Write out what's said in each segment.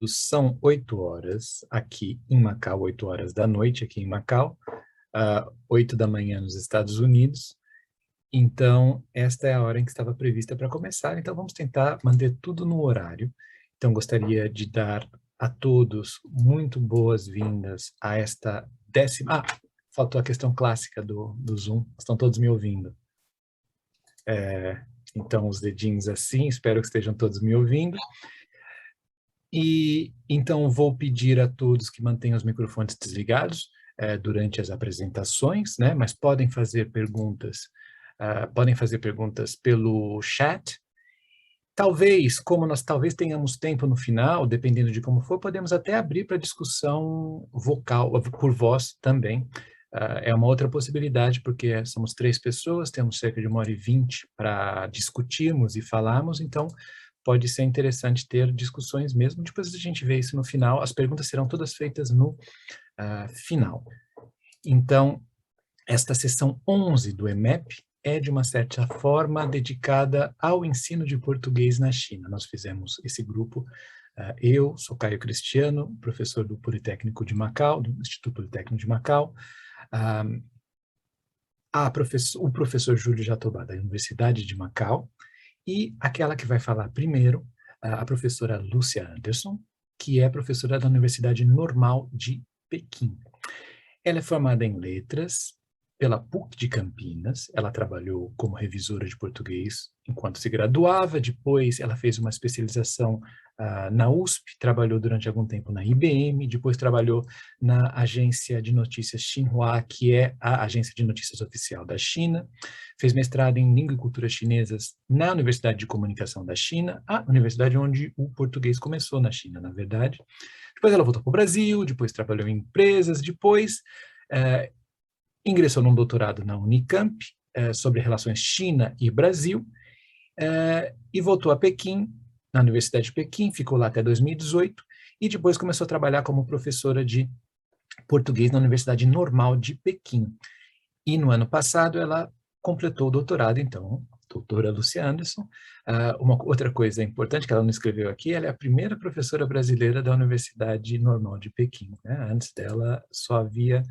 São 8 horas aqui em Macau, 8 horas da noite aqui em Macau, 8 da manhã nos Estados Unidos. Então, esta é a hora em que estava prevista para começar. Então, vamos tentar manter tudo no horário. Então, gostaria de dar a todos muito boas-vindas a esta décima... faltou a questão clássica do Zoom. Estão todos me ouvindo? Então, os dedinhos assim, espero que estejam todos me ouvindo. E então vou pedir a todos que mantenham os microfones desligados durante as apresentações, né? Mas podem fazer perguntas pelo chat. Talvez, como nós talvez tenhamos tempo no final, dependendo de como for, podemos até abrir para discussão vocal, por voz também. É uma outra possibilidade, porque somos 3 pessoas, temos cerca de 1h20 para discutirmos e falarmos, então pode ser interessante ter discussões mesmo. Depois a gente vê isso no final, as perguntas serão todas feitas no final. Então, esta sessão 11 do EMEP é, de uma certa forma, dedicada ao ensino de português na China. Nós fizemos esse grupo, eu sou Caio Cristiano, professor do Politécnico de Macau, do Instituto Politécnico de Macau, o professor Júlio Jatobá, da Universidade de Macau, e aquela que vai falar primeiro, a professora Lúcia Anderson, que é professora da Universidade Normal de Pequim. Ela é formada em letras pela PUC de Campinas, ela trabalhou como revisora de português enquanto se graduava, depois ela fez uma especialização na USP, trabalhou durante algum tempo na IBM, depois trabalhou na agência de notícias Xinhua, que é a agência de notícias oficial da China, fez mestrado em língua e culturas chinesas na Universidade de Comunicação da China, a universidade onde o português começou na China, na verdade. Depois ela voltou para o Brasil, depois trabalhou em empresas, depois ingressou num doutorado na Unicamp sobre relações China e Brasil e voltou a Pequim, na Universidade de Pequim, ficou lá até 2018 e depois começou a trabalhar como professora de português na Universidade Normal de Pequim. E no ano passado ela completou o doutorado, então, doutora Lúcia Anderson. Uma outra coisa importante que ela não escreveu aqui, ela é a primeira professora brasileira da Universidade Normal de Pequim, né? Antes dela só havia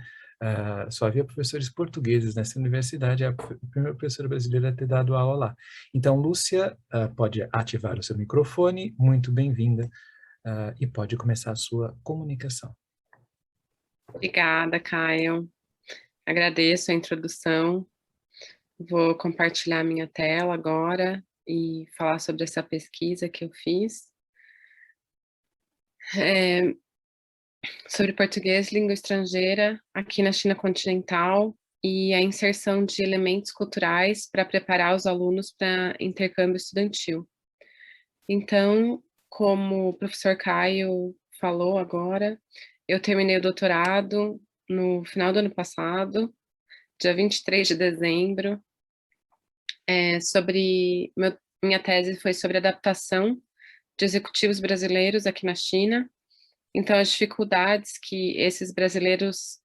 professores portugueses nessa universidade, é a primeira professora brasileira a ter dado aula lá. Então, Lúcia, pode ativar o seu microfone, muito bem-vinda, e pode começar a sua comunicação. Obrigada, Caio. Agradeço a introdução. Vou compartilhar minha tela agora e falar sobre essa pesquisa que eu fiz. Sobre português, língua estrangeira, aqui na China continental, e a inserção de elementos culturais para preparar os alunos para intercâmbio estudantil. Então, como o professor Caio falou agora, eu terminei o doutorado no final do ano passado, dia 23 de dezembro, minha tese foi sobre adaptação de executivos brasileiros aqui na China. Então, as dificuldades que esses brasileiros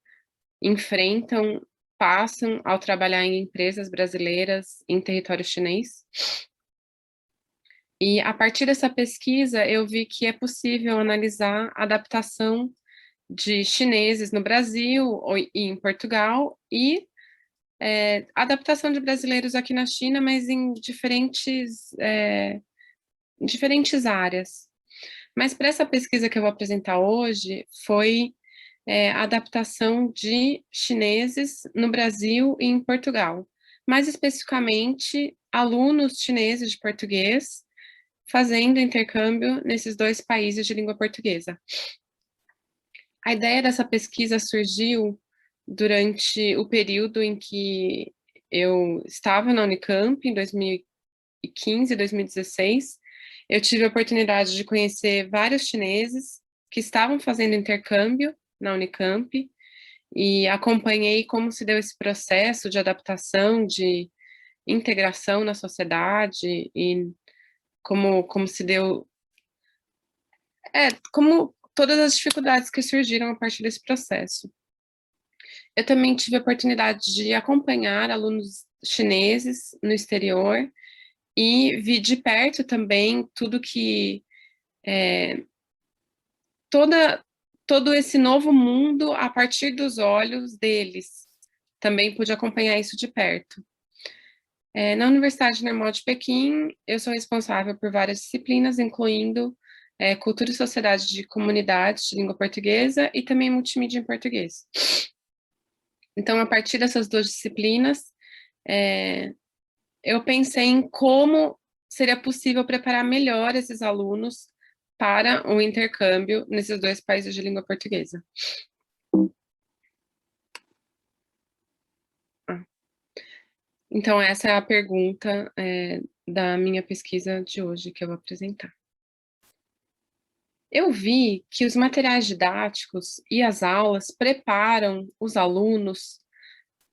enfrentam, passam ao trabalhar em empresas brasileiras em território chinês. E, a partir dessa pesquisa, eu vi que é possível analisar a adaptação de chineses no Brasil e em Portugal, e adaptação de brasileiros aqui na China, mas em diferentes áreas. Mas para essa pesquisa que eu vou apresentar hoje, foi a adaptação de chineses no Brasil e em Portugal. Mais especificamente, alunos chineses de português fazendo intercâmbio nesses 2 países de língua portuguesa. A ideia dessa pesquisa surgiu durante o período em que eu estava na Unicamp, em 2015 e 2016. Eu tive a oportunidade de conhecer vários chineses que estavam fazendo intercâmbio na Unicamp e acompanhei como se deu esse processo de adaptação, de integração na sociedade e como se deu... como todas as dificuldades que surgiram a partir desse processo. Eu também tive a oportunidade de acompanhar alunos chineses no exterior e vi de perto também tudo que todo esse novo mundo a partir dos olhos deles. Também pude acompanhar isso de perto. Na Universidade Normal de Pequim, eu sou responsável por várias disciplinas, incluindo Cultura e Sociedade de Comunidades de Língua Portuguesa e também Multimídia em Português. Então, a partir dessas duas disciplinas, eu pensei em como seria possível preparar melhor esses alunos para o intercâmbio nesses dois países de língua portuguesa. Então, essa é a pergunta da minha pesquisa de hoje que eu vou apresentar. Eu vi que os materiais didáticos e as aulas preparam os alunos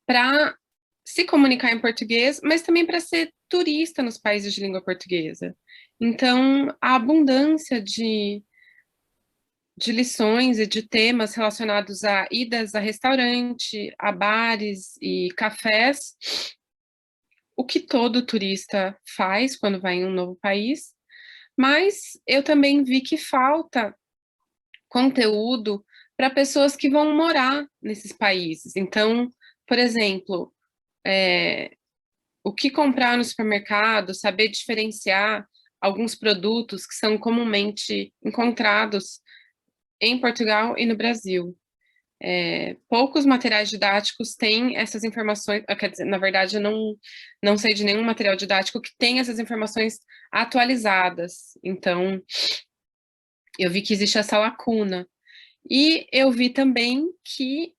para se comunicar em português, mas também para ser turista nos países de língua portuguesa. Então, a abundância de lições e de temas relacionados a idas a restaurante, a bares e cafés, o que todo turista faz quando vai em um novo país, mas eu também vi que falta conteúdo para pessoas que vão morar nesses países. Então, por exemplo, o que comprar no supermercado, saber diferenciar alguns produtos que são comumente encontrados em Portugal e no Brasil. Poucos materiais didáticos têm essas informações, quer dizer, na verdade, eu não sei de nenhum material didático que tenha essas informações atualizadas. Então, eu vi que existe essa lacuna. E eu vi também que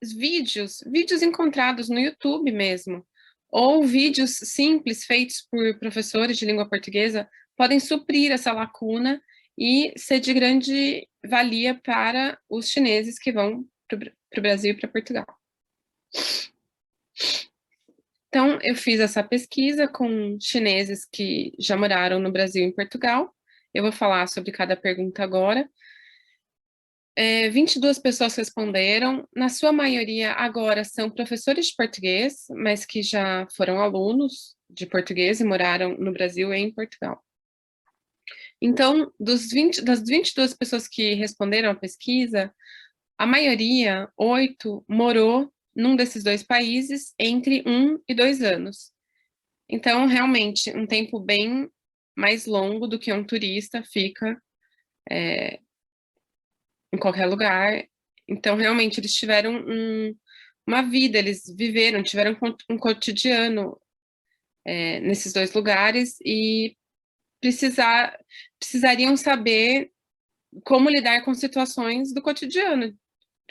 vídeos encontrados no YouTube mesmo, ou vídeos simples feitos por professores de língua portuguesa, podem suprir essa lacuna e ser de grande valia para os chineses que vão para o Brasil e para Portugal. Então, eu fiz essa pesquisa com chineses que já moraram no Brasil e em Portugal. Eu vou falar sobre cada pergunta agora. 22 pessoas responderam, na sua maioria agora são professores de português, mas que já foram alunos de português e moraram no Brasil e em Portugal. Então, das 22 pessoas que responderam à pesquisa, a maioria, 8, morou num desses dois países entre 1 e 2 anos. Então, realmente, um tempo bem mais longo do que um turista fica em qualquer lugar. Então, realmente, eles tiveram uma vida, eles viveram, tiveram um cotidiano nesses dois lugares e precisariam saber como lidar com situações do cotidiano,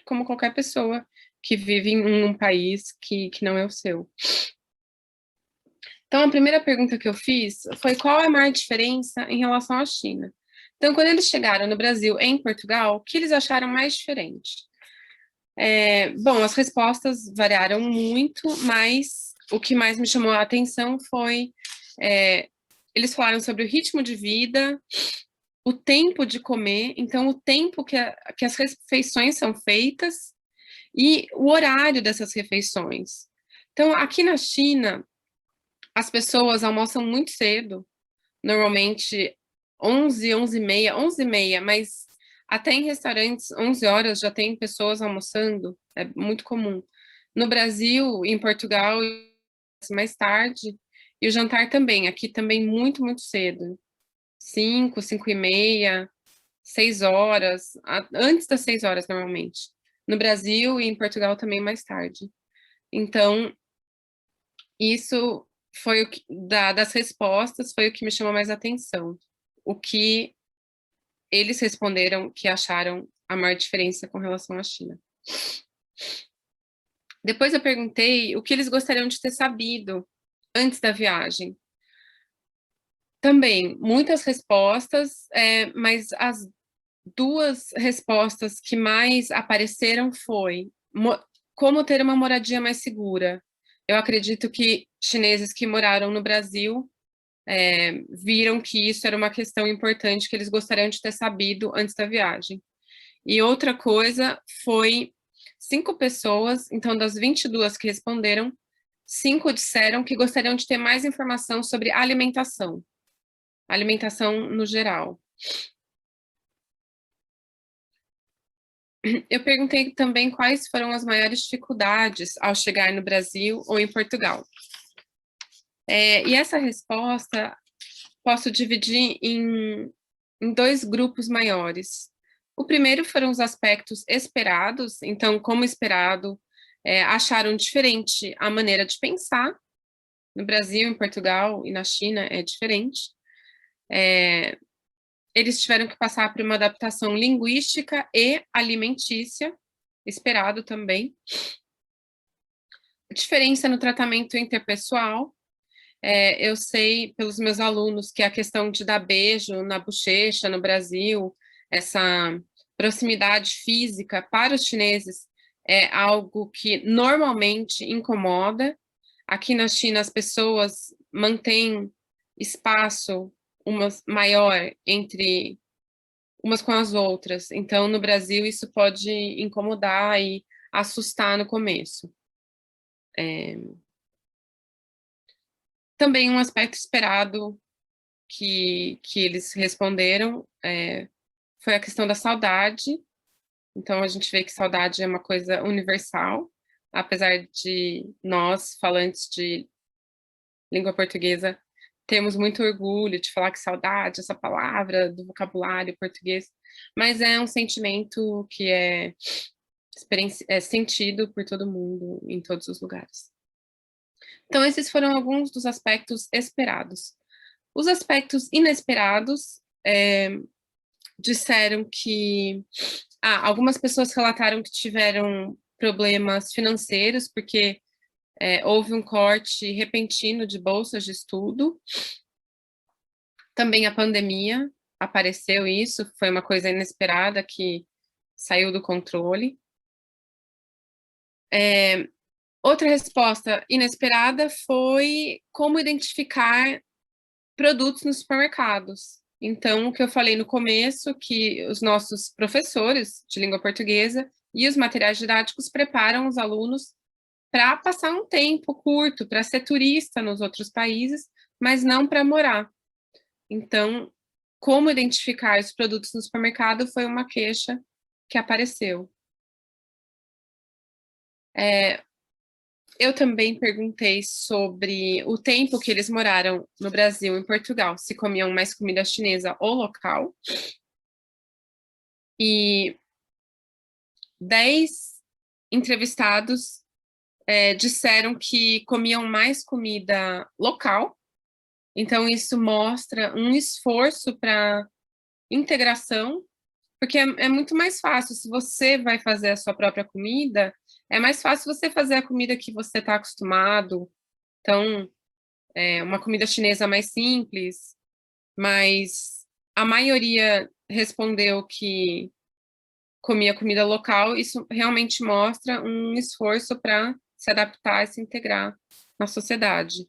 como qualquer pessoa que vive em um país que não é o seu. Então, a primeira pergunta que eu fiz foi qual é a maior diferença em relação à China? Então, quando eles chegaram no Brasil e em Portugal, o que eles acharam mais diferente? Bom, as respostas variaram muito, mas o que mais me chamou a atenção foi eles falaram sobre o ritmo de vida, o tempo de comer, então o tempo que as refeições são feitas e o horário dessas refeições. Então, aqui na China, as pessoas almoçam muito cedo, normalmente 11, 11h30, 11h30, mas até em restaurantes, 11 horas já tem pessoas almoçando, é muito comum. No Brasil, em Portugal, mais tarde, e o jantar também, aqui também muito, muito cedo. 5, 5h30, 6 horas, antes das 6 horas normalmente. No Brasil e em Portugal também mais tarde. Então, isso foi das respostas, foi o que me chamou mais atenção. O que eles responderam que acharam a maior diferença com relação à China. Depois eu perguntei o que eles gostariam de ter sabido antes da viagem. Também, muitas respostas, mas as duas respostas que mais apareceram foi como ter uma moradia mais segura. Eu acredito que chineses que moraram no Brasil viram que isso era uma questão importante que eles gostariam de ter sabido antes da viagem. E outra coisa foi 5 pessoas, então das 22 que responderam, 5 disseram que gostariam de ter mais informação sobre alimentação no geral. eu perguntei também quais foram as maiores dificuldades ao chegar no Brasil ou em Portugal. E essa resposta posso dividir em dois grupos maiores. O primeiro foram os aspectos esperados, então, como esperado, acharam diferente a maneira de pensar. No Brasil, em Portugal e na China é diferente. Eles tiveram que passar por uma adaptação linguística e alimentícia, esperado também. Diferença no tratamento interpessoal. Eu sei pelos meus alunos que a questão de dar beijo na bochecha no Brasil, essa proximidade física para os chineses é algo que normalmente incomoda. Aqui na China as pessoas mantêm espaço maior entre umas com as outras. Então, no Brasil, isso pode incomodar e assustar no começo. Também um aspecto esperado que eles responderam foi a questão da saudade. Então, a gente vê que saudade é uma coisa universal, apesar de nós, falantes de língua portuguesa, temos muito orgulho de falar que saudade, essa palavra do vocabulário português, mas é um sentimento que é sentido por todo mundo, em todos os lugares. Então, esses foram alguns dos aspectos esperados. Os aspectos inesperados disseram que... algumas pessoas relataram que tiveram problemas financeiros, porque houve um corte repentino de bolsas de estudo. Também a pandemia apareceu isso, foi uma coisa inesperada que saiu do controle. Outra resposta inesperada foi como identificar produtos nos supermercados. Então, o que eu falei no começo, que os nossos professores de língua portuguesa e os materiais didáticos preparam os alunos para passar um tempo curto, para ser turista nos outros países, mas não para morar. Então, como identificar os produtos no supermercado foi uma queixa que apareceu. Eu também perguntei sobre o tempo que eles moraram no Brasil e em Portugal, se comiam mais comida chinesa ou local. E 10 entrevistados disseram que comiam mais comida local. Então, isso mostra um esforço para integração, porque é muito mais fácil, se você vai fazer a sua própria comida, é mais fácil você fazer a comida que você está acostumado. Então, uma comida chinesa mais simples, mas a maioria respondeu que comia comida local. Isso realmente mostra um esforço para se adaptar e se integrar na sociedade.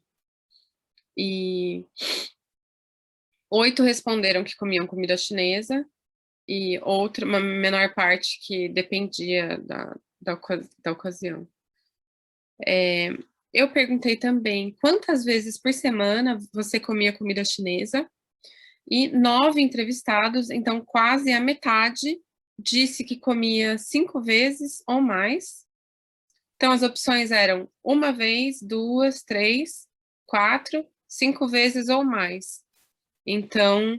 E 8 responderam que comiam comida chinesa, e uma menor parte que dependia da ocasião. Eu perguntei também quantas vezes por semana você comia comida chinesa, e 9 entrevistados, então quase a metade, disse que comia 5 vezes ou mais. Então as opções eram 1 vez, 2, 3, 4, 5 vezes ou mais. Então,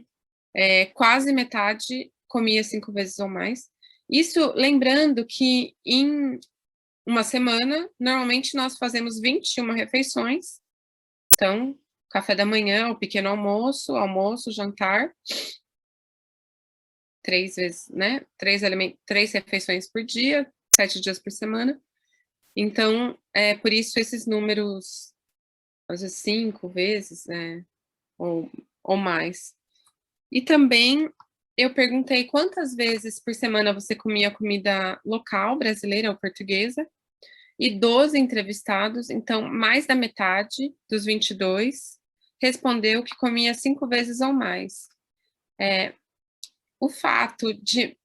quase metade comia 5 vezes ou mais. Isso lembrando que em uma semana, normalmente nós fazemos 21 refeições. Então, café da manhã, o pequeno almoço, almoço, jantar. 3 vezes, né? 3 refeições por dia, 7 dias por semana. Então, por isso esses números, às vezes 5 vezes, ou mais. E também eu perguntei quantas vezes por semana você comia comida local, brasileira ou portuguesa, e 12 entrevistados, então mais da metade dos 22, respondeu que comia 5 vezes ou mais. O fato de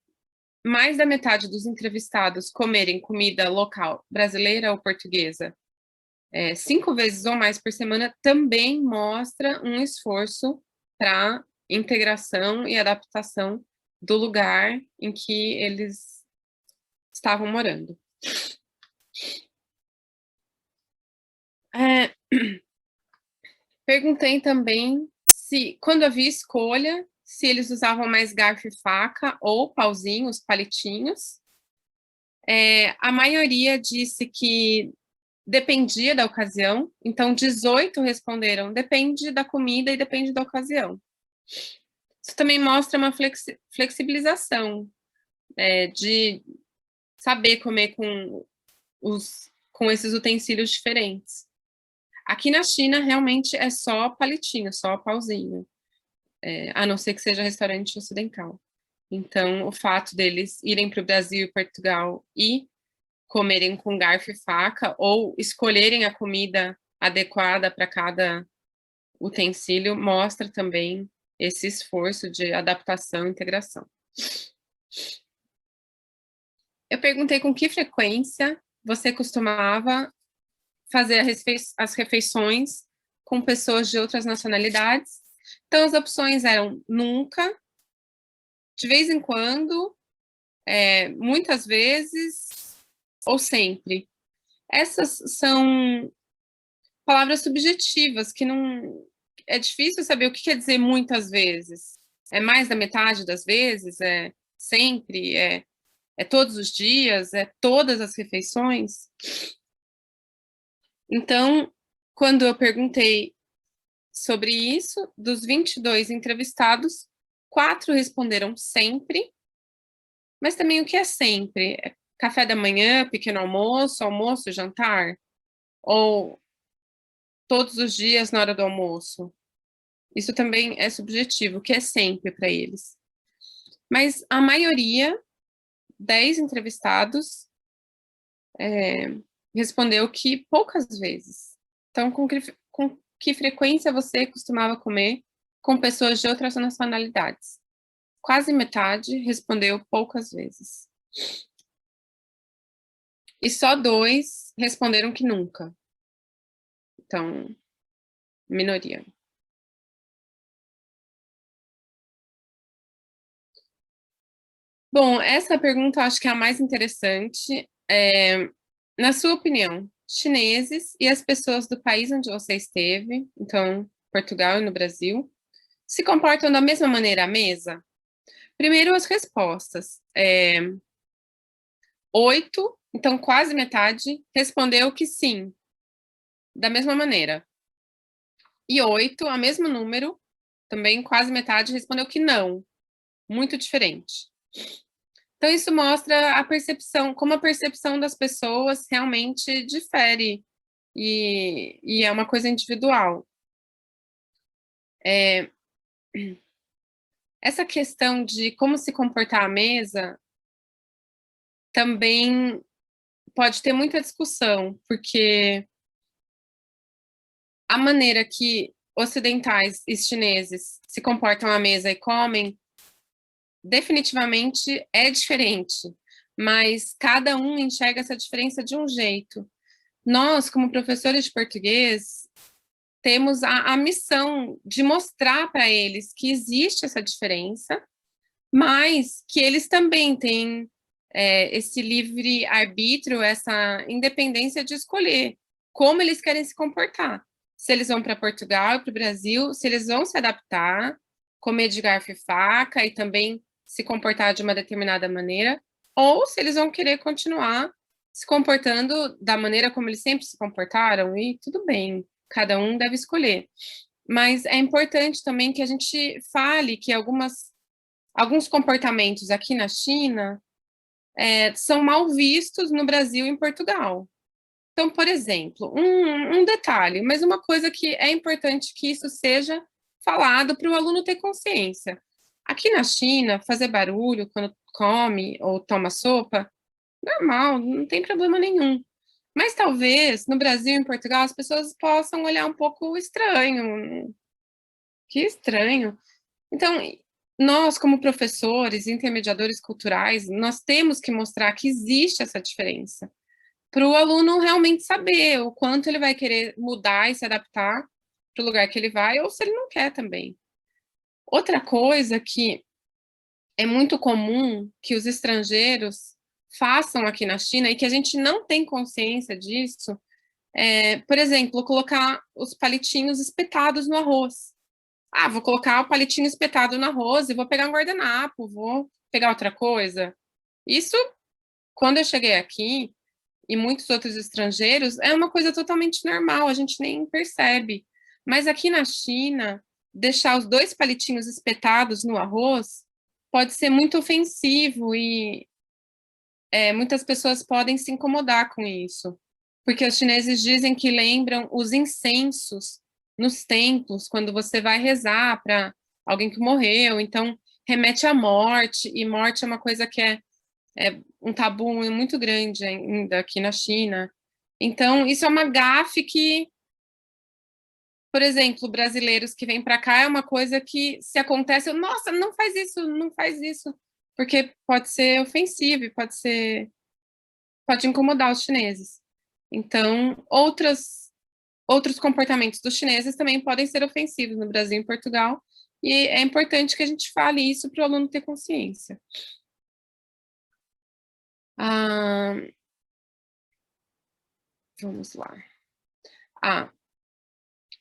mais da metade dos entrevistados comerem comida local, brasileira ou portuguesa, 5 vezes ou mais por semana, também mostra um esforço para integração e adaptação do lugar em que eles estavam morando. Perguntei também se, quando havia escolha, se eles usavam mais garfo e faca ou pauzinhos, palitinhos. A maioria disse que dependia da ocasião, então 18 responderam depende da comida e depende da ocasião. Isso também mostra uma flexibilização, de saber comer com esses utensílios diferentes. Aqui na China, realmente, é só palitinho, só pauzinho, a não ser que seja restaurante ocidental. Então, o fato deles irem para o Brasil e Portugal e comerem com garfo e faca, ou escolherem a comida adequada para cada utensílio, mostra também esse esforço de adaptação e integração. Eu perguntei com que frequência você costumava fazer as refeições com pessoas de outras nacionalidades. Então, as opções eram nunca, de vez em quando, muitas vezes ou sempre. Essas são palavras subjetivas, que não... É difícil saber o que quer dizer muitas vezes. É mais da metade das vezes? É sempre? É todos os dias? É todas as refeições? Então, quando eu perguntei sobre isso, dos 22 entrevistados, 4 responderam sempre. Mas também o que é sempre? É café da manhã, pequeno almoço, almoço, jantar? Ou todos os dias na hora do almoço? Isso também é subjetivo, o que é sempre para eles. Mas a maioria, 10 entrevistados, respondeu que poucas vezes. Então, com que frequência você costumava comer com pessoas de outras nacionalidades? Quase metade respondeu poucas vezes. E só 2 responderam que nunca. Então, minoria. Bom, essa pergunta eu acho que é a mais interessante. Na sua opinião, chineses e as pessoas do país onde você esteve, então Portugal e no Brasil, se comportam da mesma maneira à mesa? Primeiro, as respostas. 8, então quase metade, respondeu que sim, da mesma maneira. E 8, o mesmo número, também quase metade, respondeu que não, muito diferente. Então, isso mostra a percepção, como a percepção das pessoas realmente difere, e é uma coisa individual. Essa questão de como se comportar à mesa também pode ter muita discussão, porque a maneira que ocidentais e chineses se comportam à mesa e comem definitivamente é diferente, mas cada um enxerga essa diferença de um jeito. Nós, como professores de português, temos a missão de mostrar para eles que existe essa diferença, mas que eles também têm esse livre-arbítrio, essa independência de escolher como eles querem se comportar. Se eles vão para Portugal e para o Brasil, se eles vão se adaptar, comer de garfo e faca e também se comportar de uma determinada maneira, ou se eles vão querer continuar se comportando da maneira como eles sempre se comportaram, e tudo bem, cada um deve escolher. Mas é importante também que a gente fale que alguns comportamentos aqui na China são mal vistos no Brasil e em Portugal. Então, por exemplo, um detalhe, mas uma coisa que é importante que isso seja falado para o aluno ter consciência. Aqui na China, fazer barulho quando come ou toma sopa, normal, não tem problema nenhum. Mas talvez no Brasil e em Portugal as pessoas possam olhar um pouco estranho. Que estranho. Então, nós, como professores, intermediadores culturais, nós temos que mostrar que existe essa diferença, para o aluno realmente saber o quanto ele vai querer mudar e se adaptar para o lugar que ele vai, ou se ele não quer também. Outra coisa que é muito comum que os estrangeiros façam aqui na China e que a gente não tem consciência disso, por exemplo, colocar os palitinhos espetados no arroz. Ah, vou colocar o palitinho espetado no arroz e vou pegar um guardanapo, vou pegar outra coisa. Isso, quando eu cheguei aqui, e muitos outros estrangeiros, é uma coisa totalmente normal, a gente nem percebe. Mas aqui na China, deixar os dois palitinhos espetados no arroz pode ser muito ofensivo e muitas pessoas podem se incomodar com isso. Porque os chineses dizem que lembram os incensos nos templos, quando você vai rezar para alguém que morreu, então remete à morte, e morte é uma coisa que é um tabu muito grande ainda aqui na China. Então, isso é uma gafe que, por exemplo, brasileiros que vêm para cá é uma coisa que, se acontece, nossa, não faz isso, não faz isso, porque pode ser ofensivo, pode incomodar os chineses. Então, outros comportamentos dos chineses também podem ser ofensivos no Brasil e em Portugal, e é importante que a gente fale isso para o aluno ter consciência. Vamos lá.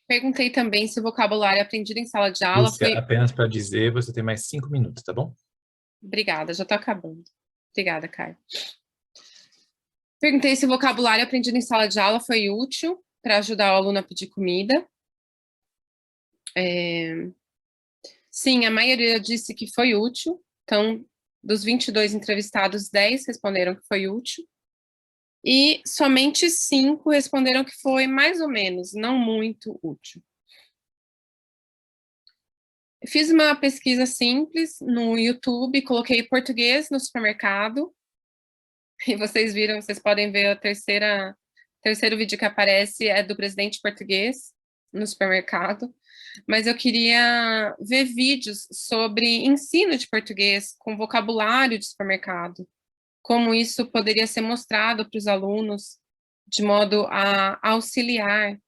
Perguntei também se o vocabulário aprendido em sala de aula Lúcia, apenas para dizer, você tem mais 5 minutos, tá bom? Obrigada, já estou acabando. Obrigada, Caio. Perguntei se o vocabulário aprendido em sala de aula foi útil para ajudar o aluno a pedir comida. Sim, a maioria disse que foi útil. Então, dos 22 entrevistados, 10 responderam que foi útil. E somente 5 responderam que foi mais ou menos, não muito útil. Fiz uma pesquisa simples no YouTube, coloquei português no supermercado. E vocês viram, vocês podem ver o terceiro vídeo que aparece é do presidente português no supermercado. Mas eu queria ver vídeos sobre ensino de português com vocabulário de supermercado. Como isso poderia ser mostrado para os alunos de modo a auxiliar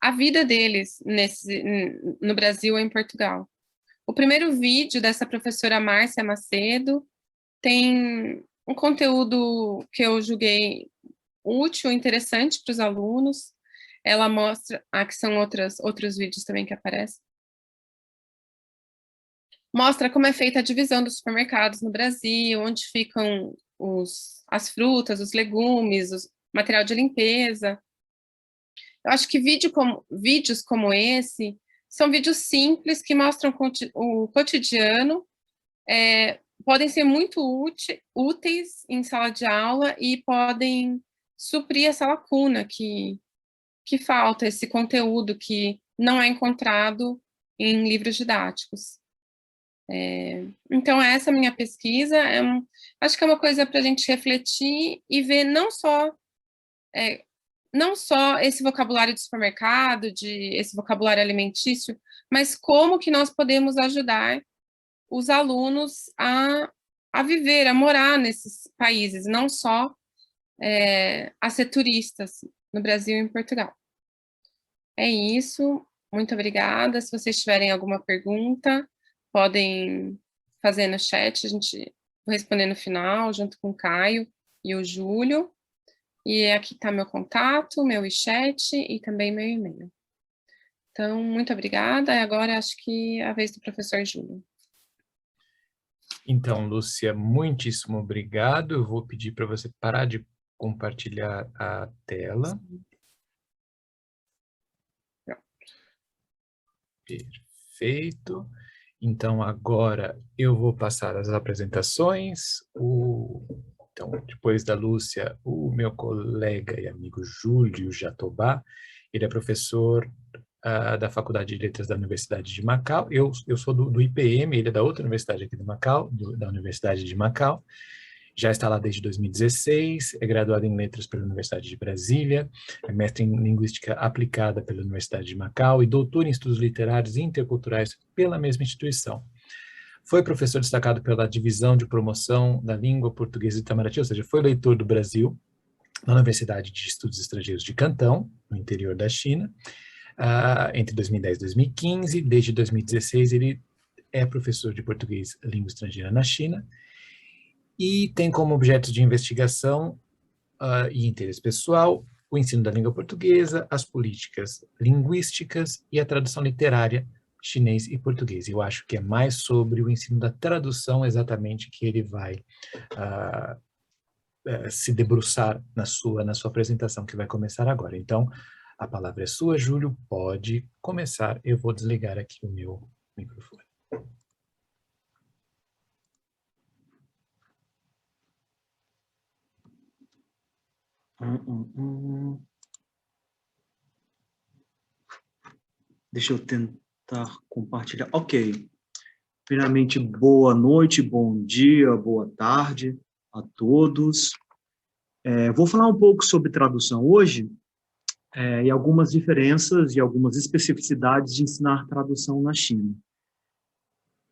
a vida deles no Brasil e em Portugal. O primeiro vídeo dessa professora Márcia Macedo tem um conteúdo que eu julguei útil, interessante para os alunos. Ela mostra, que são outros vídeos também que aparecem. Mostra como é feita a divisão dos supermercados no Brasil, onde ficam as frutas, os legumes, o material de limpeza. Eu acho que vídeos como esse são vídeos simples que mostram o cotidiano, podem ser muito úteis em sala de aula e podem suprir essa lacuna que falta, esse conteúdo que não é encontrado em livros didáticos. Então, essa minha pesquisa, acho que é uma coisa para a gente refletir e ver não só esse vocabulário de supermercado, esse vocabulário alimentício, mas como que nós podemos ajudar os alunos a viver, a morar nesses países, não só a ser turistas no Brasil e em Portugal. É isso, muito obrigada. Se vocês tiverem alguma pergunta, podem fazer no chat, a gente vai responder no final, junto com o Caio e o Júlio. E aqui está meu contato, meu chat e também meu e-mail. Então, muito obrigada. E agora acho que é a vez do professor Júlio. Então, Lúcia, muitíssimo obrigado. Eu vou pedir para você parar de compartilhar a tela. Perfeito. Então, agora eu vou passar as apresentações. Então, depois da Lúcia, o meu colega e amigo Júlio Jatobá, ele é professor da Faculdade de Letras da Universidade de Macau. Eu sou do IPM, ele é da outra universidade aqui de Macau, da Universidade de Macau. Já está lá desde 2016, é graduado em Letras pela Universidade de Brasília, é mestre em Linguística Aplicada pela Universidade de Macau e doutor em Estudos Literários e Interculturais pela mesma instituição. Foi professor destacado pela Divisão de Promoção da Língua Portuguesa de Itamaraty, ou seja, foi leitor do Brasil na Universidade de Estudos Estrangeiros de Cantão, no interior da China, entre 2010 e 2015. Desde 2016, ele é professor de português língua estrangeira na China, e tem como objeto de investigação e interesse pessoal o ensino da língua portuguesa, as políticas linguísticas e a tradução literária chinês e português. Eu acho que é mais sobre o ensino da tradução exatamente que ele vai se debruçar na sua apresentação, que vai começar agora. Então, a palavra é sua, Júlio, pode começar. Eu vou desligar aqui o meu microfone. Deixa eu tentar compartilhar. Ok. Primeiramente, boa noite, bom dia, boa tarde a todos. Vou falar um pouco sobre tradução hoje e algumas diferenças e algumas especificidades de ensinar tradução na China.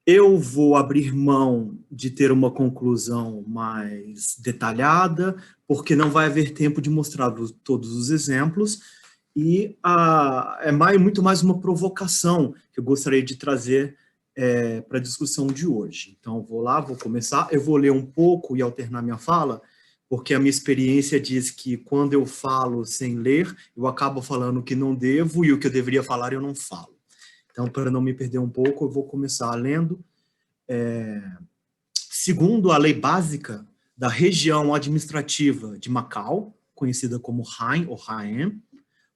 Eu vou abrir mão de ter uma conclusão mais detalhada, porque não vai haver tempo de mostrar todos os exemplos, e muito mais uma provocação que eu gostaria de trazer para a discussão de hoje. Então, vou começar. Eu vou ler um pouco e alternar minha fala, porque a minha experiência diz que quando eu falo sem ler, eu acabo falando o que não devo e o que eu deveria falar eu não falo. Então, para não me perder um pouco, eu vou começar lendo. Segundo a lei básica da região administrativa de Macau, conhecida como Han ou Haen,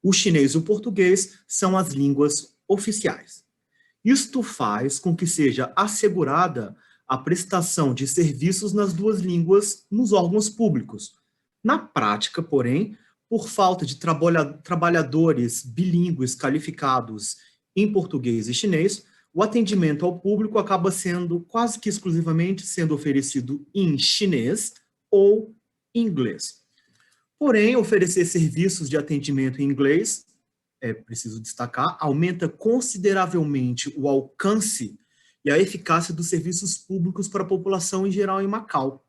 o chinês e o português são as línguas oficiais. Isto faz com que seja assegurada a prestação de serviços nas duas línguas nos órgãos públicos. Na prática, porém, por falta de trabalhadores bilíngues qualificados em português e chinês, o atendimento ao público acaba sendo quase que exclusivamente sendo oferecido em chinês ou inglês. Porém, oferecer serviços de atendimento em inglês, é preciso destacar, aumenta consideravelmente o alcance e a eficácia dos serviços públicos para a população em geral em Macau.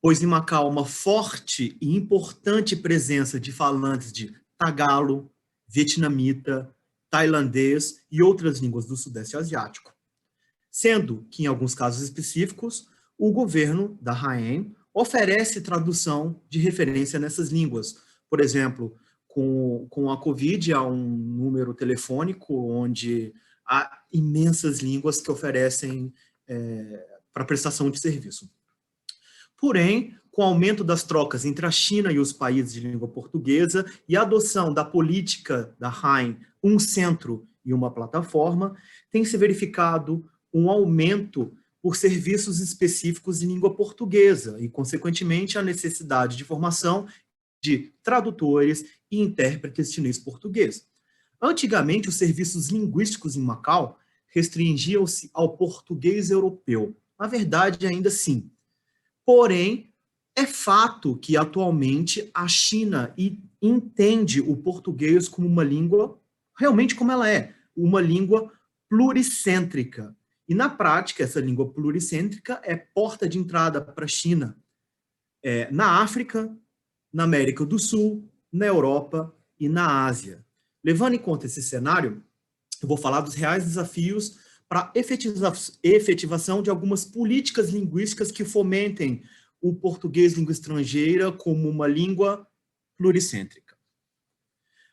Pois em Macau, uma forte e importante presença de falantes de tagalo, vietnamita, tailandês e outras línguas do Sudeste Asiático. Sendo que, em alguns casos específicos, o governo da Haen oferece tradução de referência nessas línguas. Por exemplo, com a Covid, há um número telefônico onde há imensas línguas que oferecem para prestação de serviço. Porém, com o aumento das trocas entre a China e os países de língua portuguesa e a adoção da política da Haen, um centro e uma plataforma, tem se verificado um aumento por serviços específicos em língua portuguesa e, consequentemente, a necessidade de formação de tradutores e intérpretes chinês-português. Antigamente, os serviços linguísticos em Macau restringiam-se ao português europeu. Na verdade, ainda sim. Porém, é fato que, atualmente, a China entende o português como uma língua, realmente como ela é, uma língua pluricêntrica. E, na prática, essa língua pluricêntrica é porta de entrada para a China, na África, na América do Sul, na Europa e na Ásia. Levando em conta esse cenário, eu vou falar dos reais desafios para a efetivação de algumas políticas linguísticas que fomentem o português língua estrangeira como uma língua pluricêntrica.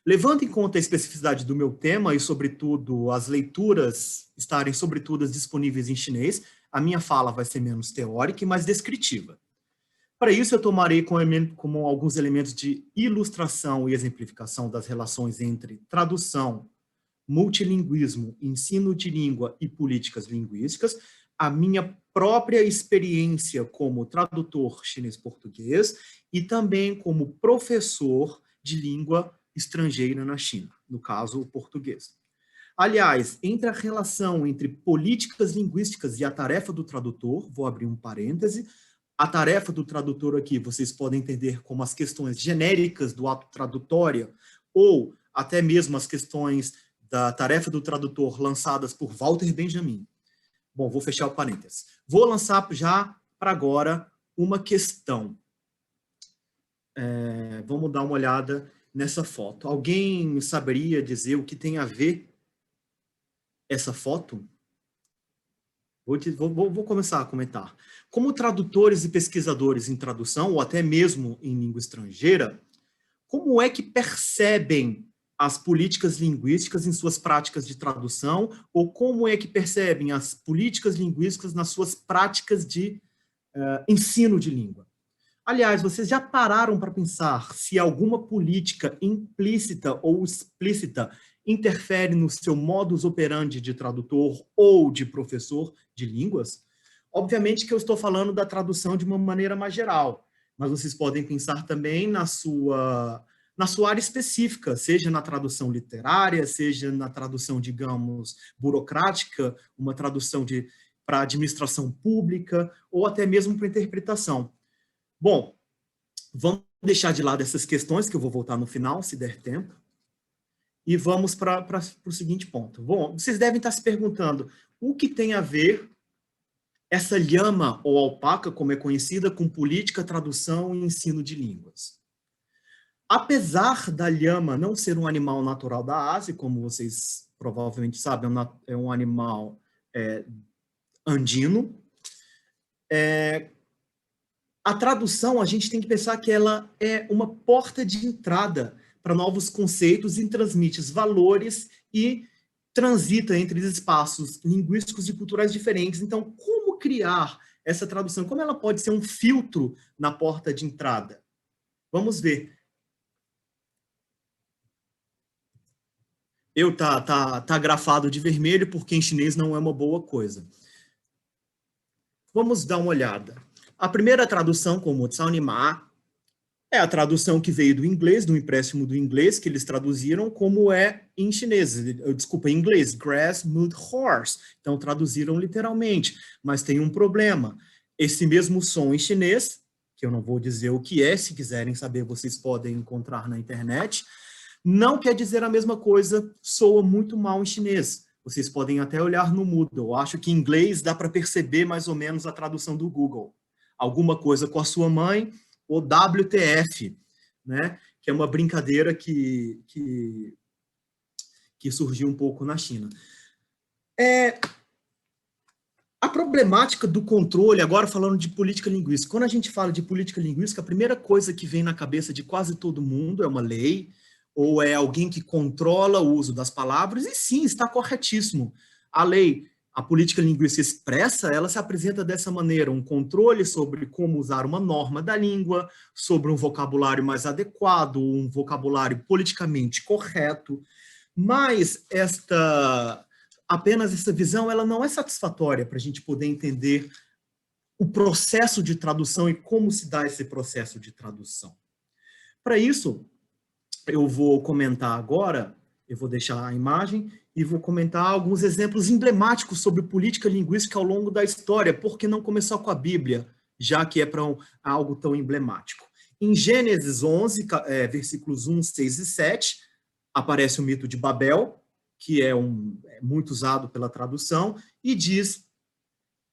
Levando em conta a especificidade do meu tema e, sobretudo, as leituras estarem, sobretudo, disponíveis em chinês, a minha fala vai ser menos teórica e mais descritiva. Para isso, eu tomarei como alguns elementos de ilustração e exemplificação das relações entre tradução, multilinguismo, ensino de língua e políticas linguísticas, a minha própria experiência como tradutor chinês-português e também como professor de língua estrangeira na China, no caso, o português. Aliás, entre a relação entre políticas linguísticas e a tarefa do tradutor, vou abrir um parêntese, a tarefa do tradutor aqui vocês podem entender como as questões genéricas do ato tradutório ou até mesmo as questões da tarefa do tradutor lançadas por Walter Benjamin. Bom, vou fechar o parênteses. Vou lançar já para agora uma questão. Vamos dar uma olhada nessa foto. Alguém saberia dizer o que tem a ver essa foto? Vou começar a comentar. Como tradutores e pesquisadores em tradução, ou até mesmo em língua estrangeira, como é que percebem as políticas linguísticas em suas práticas de tradução, ou como é que percebem as políticas linguísticas nas suas práticas de ensino de língua? Aliás, vocês já pararam para pensar se alguma política implícita ou explícita interfere no seu modus operandi de tradutor ou de professor de línguas? Obviamente que eu estou falando da tradução de uma maneira mais geral, mas vocês podem pensar também na sua área específica, seja na tradução literária, seja na tradução, digamos, burocrática, uma tradução para administração pública, ou até mesmo para interpretação. Bom, vamos deixar de lado essas questões, que eu vou voltar no final, se der tempo, e vamos para o seguinte ponto. Bom, vocês devem estar se perguntando, o que tem a ver essa llama, ou alpaca, como é conhecida, com política, tradução e ensino de línguas? Apesar da llama não ser um animal natural da Ásia, como vocês provavelmente sabem, é um animal andino, a tradução, a gente tem que pensar que ela é uma porta de entrada para novos conceitos e transmite valores e transita entre espaços linguísticos e culturais diferentes. Então, como criar essa tradução? Como ela pode ser um filtro na porta de entrada? Vamos ver. Tá grafado de vermelho porque em chinês não é uma boa coisa. Vamos dar uma olhada. A primeira tradução, como Tsaonima, é a tradução que veio do inglês, do empréstimo do inglês, que eles traduziram como é em chinês. Desculpa, em inglês, grass, mud, horse. Então, traduziram literalmente. Mas tem um problema. Esse mesmo som em chinês, que eu não vou dizer o que é, se quiserem saber, vocês podem encontrar na internet, não quer dizer a mesma coisa, soa muito mal em chinês. Vocês podem até olhar no Moodle. Eu acho que em inglês dá para perceber mais ou menos a tradução do Google. Alguma coisa com a sua mãe, ou WTF, né? Que é uma brincadeira que surgiu um pouco na China. A problemática do controle, agora falando de política linguística, quando a gente fala de política linguística, a primeira coisa que vem na cabeça de quase todo mundo é uma lei, ou é alguém que controla o uso das palavras, e sim, está corretíssimo. A lei, a política linguística expressa, ela se apresenta dessa maneira, um controle sobre como usar uma norma da língua, sobre um vocabulário mais adequado, um vocabulário politicamente correto, mas apenas essa visão, ela não é satisfatória para a gente poder entender o processo de tradução e como se dá esse processo de tradução. Para isso, eu vou comentar agora, eu vou deixar a imagem e vou comentar alguns exemplos emblemáticos sobre política linguística ao longo da história, porque não começou com a Bíblia, já que é para algo tão emblemático. Em Gênesis 11, versículos 1, 6 e 7, aparece o mito de Babel, que é muito usado pela tradução, e diz: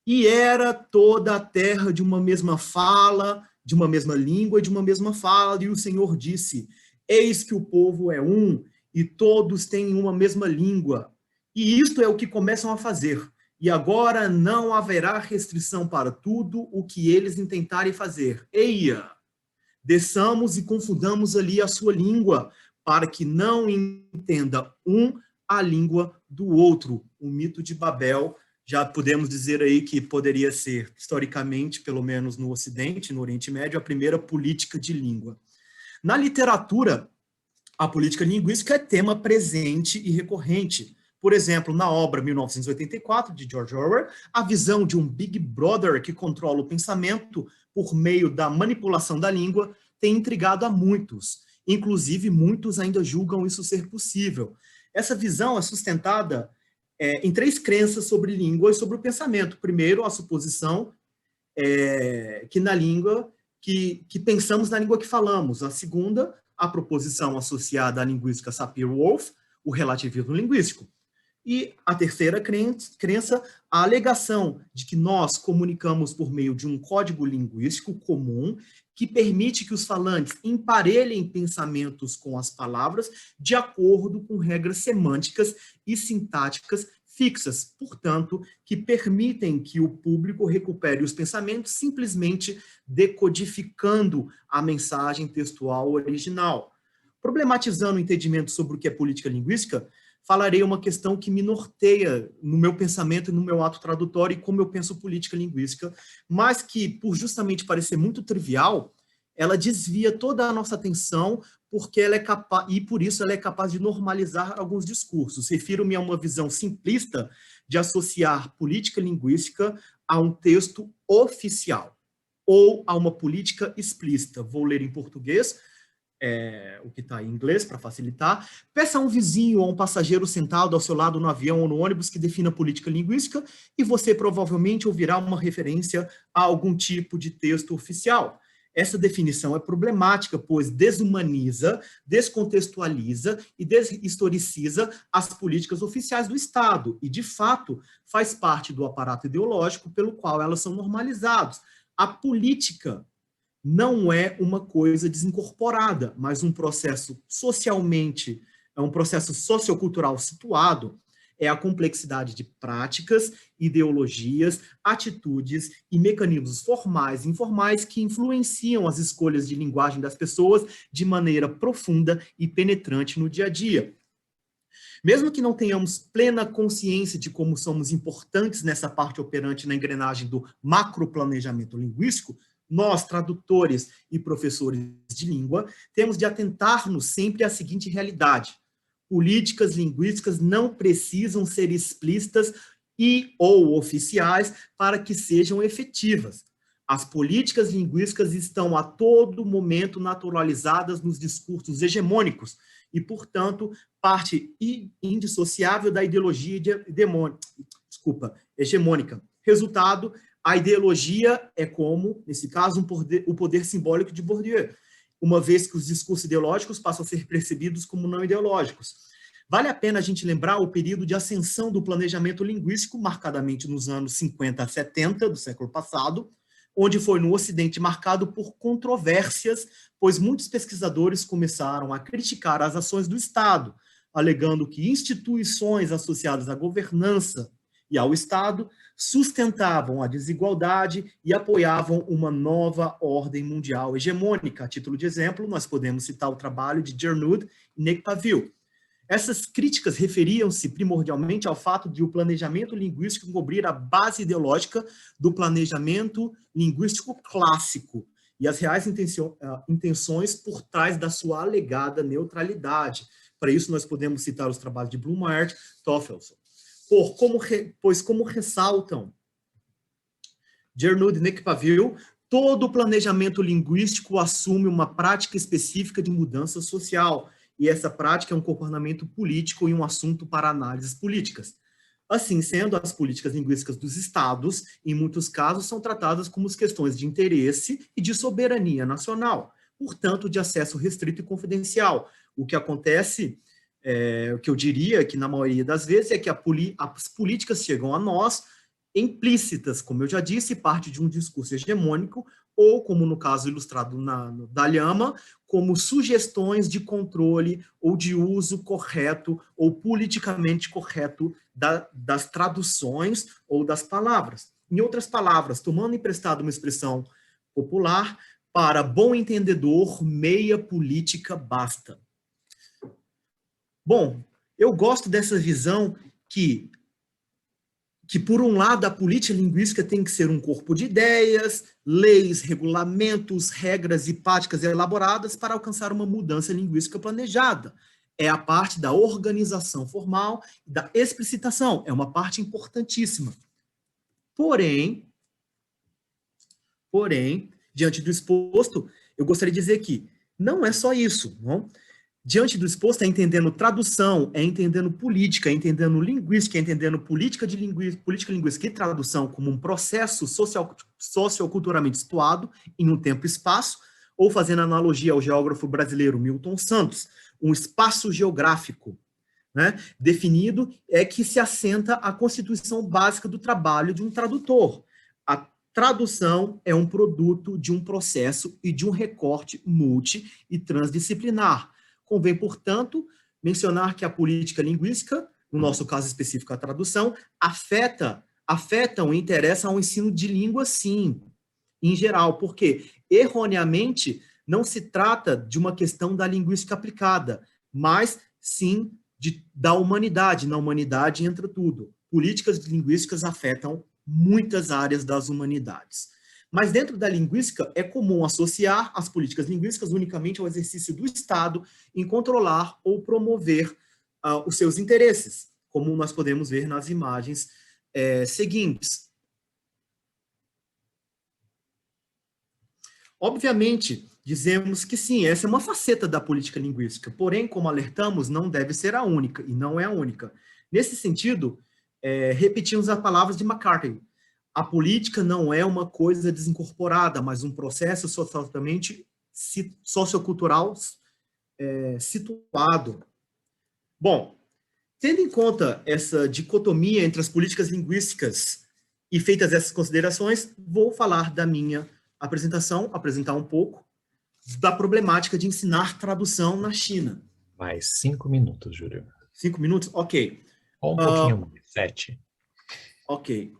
e era toda a terra de uma mesma fala, de uma mesma língua e de uma mesma fala, e o Senhor disse: eis que o povo é um, e todos têm uma mesma língua. E isto é o que começam a fazer. E agora não haverá restrição para tudo o que eles intentarem fazer. Eia! Desçamos e confundamos ali a sua língua, para que não entenda a língua do outro. O mito de Babel, já podemos dizer aí que poderia ser, historicamente, pelo menos no Ocidente, no Oriente Médio, a primeira política de língua. Na literatura, a política linguística é tema presente e recorrente. Por exemplo, na obra 1984, de George Orwell, a visão de um Big Brother que controla o pensamento por meio da manipulação da língua tem intrigado a muitos. Inclusive, muitos ainda julgam isso ser possível. Essa visão é sustentada em 3 crenças sobre língua e sobre o pensamento. Primeiro, a suposição que na língua, que pensamos na língua que falamos. A segunda, a proposição associada à linguística Sapir-Whorf, o relativismo linguístico. E a terceira crença, a alegação de que nós comunicamos por meio de um código linguístico comum que permite que os falantes emparelhem pensamentos com as palavras de acordo com regras semânticas e sintáticas fixas, portanto, que permitem que o público recupere os pensamentos simplesmente decodificando a mensagem textual original. Problematizando o entendimento sobre o que é política linguística, falarei uma questão que me norteia no meu pensamento e no meu ato tradutório e como eu penso política linguística, mas que, por justamente parecer muito trivial, ela desvia toda a nossa atenção porque ela é capaz, e por isso ela é capaz de normalizar alguns discursos. Refiro-me a uma visão simplista de associar política linguística a um texto oficial ou a uma política explícita. Vou ler em português, o que está em inglês, para facilitar. Peça a um vizinho ou a um passageiro sentado ao seu lado no avião ou no ônibus que defina política linguística e você provavelmente ouvirá uma referência a algum tipo de texto oficial. Essa definição é problemática, pois desumaniza, descontextualiza e deshistoriciza as políticas oficiais do Estado e, de fato, faz parte do aparato ideológico pelo qual elas são normalizadas. A política não é uma coisa desincorporada, mas um processo socialmente, é um processo sociocultural situado, é a complexidade de práticas, ideologias, atitudes e mecanismos formais e informais que influenciam as escolhas de linguagem das pessoas de maneira profunda e penetrante no dia a dia. Mesmo que não tenhamos plena consciência de como somos importantes nessa parte operante na engrenagem do macroplanejamento linguístico, nós, tradutores e professores de língua, temos de atentar-nos sempre à seguinte realidade: políticas linguísticas não precisam ser explícitas e ou oficiais para que sejam efetivas. As políticas linguísticas estão a todo momento naturalizadas nos discursos hegemônicos e, portanto, parte indissociável da ideologia hegemônica. Resultado, a ideologia é como, nesse caso, o poder simbólico de Bourdieu, uma vez que os discursos ideológicos passam a ser percebidos como não ideológicos. Vale a pena a gente lembrar o período de ascensão do planejamento linguístico, marcadamente nos anos 50 a 70 do século passado, onde foi no Ocidente marcado por controvérsias, pois muitos pesquisadores começaram a criticar as ações do Estado, alegando que instituições associadas à governança e ao Estado sustentavam a desigualdade e apoiavam uma nova ordem mundial hegemônica. A título de exemplo, nós podemos citar o trabalho de Gernot e Nick Pavil. Essas críticas referiam-se primordialmente ao fato de o planejamento linguístico cobrir a base ideológica do planejamento linguístico clássico e as reais intenções por trás da sua alegada neutralidade. Para isso, nós podemos citar os trabalhos de Bloomart, Toffelson. Pois como ressaltam Gernot e Nick Pavil, todo o planejamento linguístico assume uma prática específica de mudança social, e essa prática é um comportamento político e um assunto para análises políticas. Assim sendo, as políticas linguísticas dos estados, em muitos casos, são tratadas como questões de interesse e de soberania nacional, portanto, de acesso restrito e confidencial. O que acontece, o que eu diria que na maioria das vezes, é que as políticas chegam a nós implícitas, como eu já disse, parte de um discurso hegemônico, ou, como no caso ilustrado da Lhama, como sugestões de controle ou de uso correto ou politicamente correto das traduções ou das palavras. Em outras palavras, tomando emprestado uma expressão popular, para bom entendedor, meia política basta. Bom, eu gosto dessa visão que por um lado, a política linguística tem que ser um corpo de ideias, leis, regulamentos, regras e práticas elaboradas para alcançar uma mudança linguística planejada. É a parte da organização formal e da explicitação. É uma parte importantíssima. Porém, diante do exposto, eu gostaria de dizer que não é só isso, não? Diante do exposto, é entendendo tradução, é entendendo política, é entendendo linguística, é entendendo política linguística e tradução como um processo socioculturalmente situado em um tempo e espaço, ou fazendo analogia ao geógrafo brasileiro Milton Santos, um espaço geográfico, né, definido que se assenta a constituição básica do trabalho de um tradutor. A tradução é um produto de um processo e de um recorte multi e transdisciplinar. Convém, portanto, mencionar que a política linguística no nosso caso específico a tradução, afetam e interessam ao ensino de língua, sim, em geral, porque erroneamente não se trata de uma questão da linguística aplicada, mas sim da humanidade. Na humanidade entra tudo. Políticas linguísticas afetam muitas áreas das humanidades. Mas dentro da linguística é comum associar as políticas linguísticas unicamente ao exercício do Estado em controlar ou promover os seus interesses, como nós podemos ver nas imagens seguintes. Obviamente, dizemos que sim, essa é uma faceta da política linguística, porém, como alertamos, não deve ser a única, e não é a única. Nesse sentido, repetimos as palavras de McCarthy: a política não é uma coisa desincorporada, mas um processo sociocultural situado. Bom, tendo em conta essa dicotomia entre as políticas linguísticas e feitas essas considerações, vou falar da minha apresentar um pouco da problemática de ensinar tradução na China. Mais 5 minutos, Júlio. 5 minutos? Ok. Ou um pouquinho mais, 7. Ok.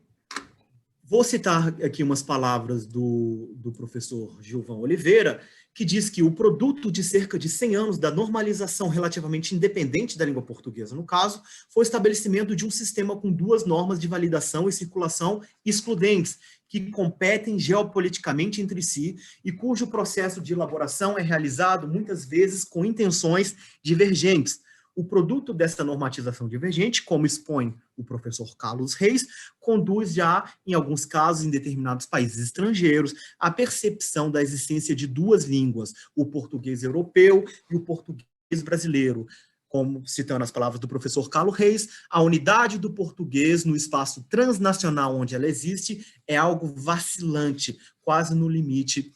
Vou citar aqui umas palavras do professor Gilvão Oliveira, que diz que o produto de cerca de 100 anos da normalização relativamente independente da língua portuguesa, no caso, foi o estabelecimento de um sistema com 2 normas de validação e circulação excludentes, que competem geopoliticamente entre si e cujo processo de elaboração é realizado muitas vezes com intenções divergentes. O produto dessa normatização divergente, como expõe o professor Carlos Reis, conduz já, em alguns casos, em determinados países estrangeiros, à percepção da existência de 2 línguas, o português europeu e o português brasileiro. Como, citando as palavras do professor Carlos Reis, a unidade do português no espaço transnacional onde ela existe é algo vacilante, quase no limite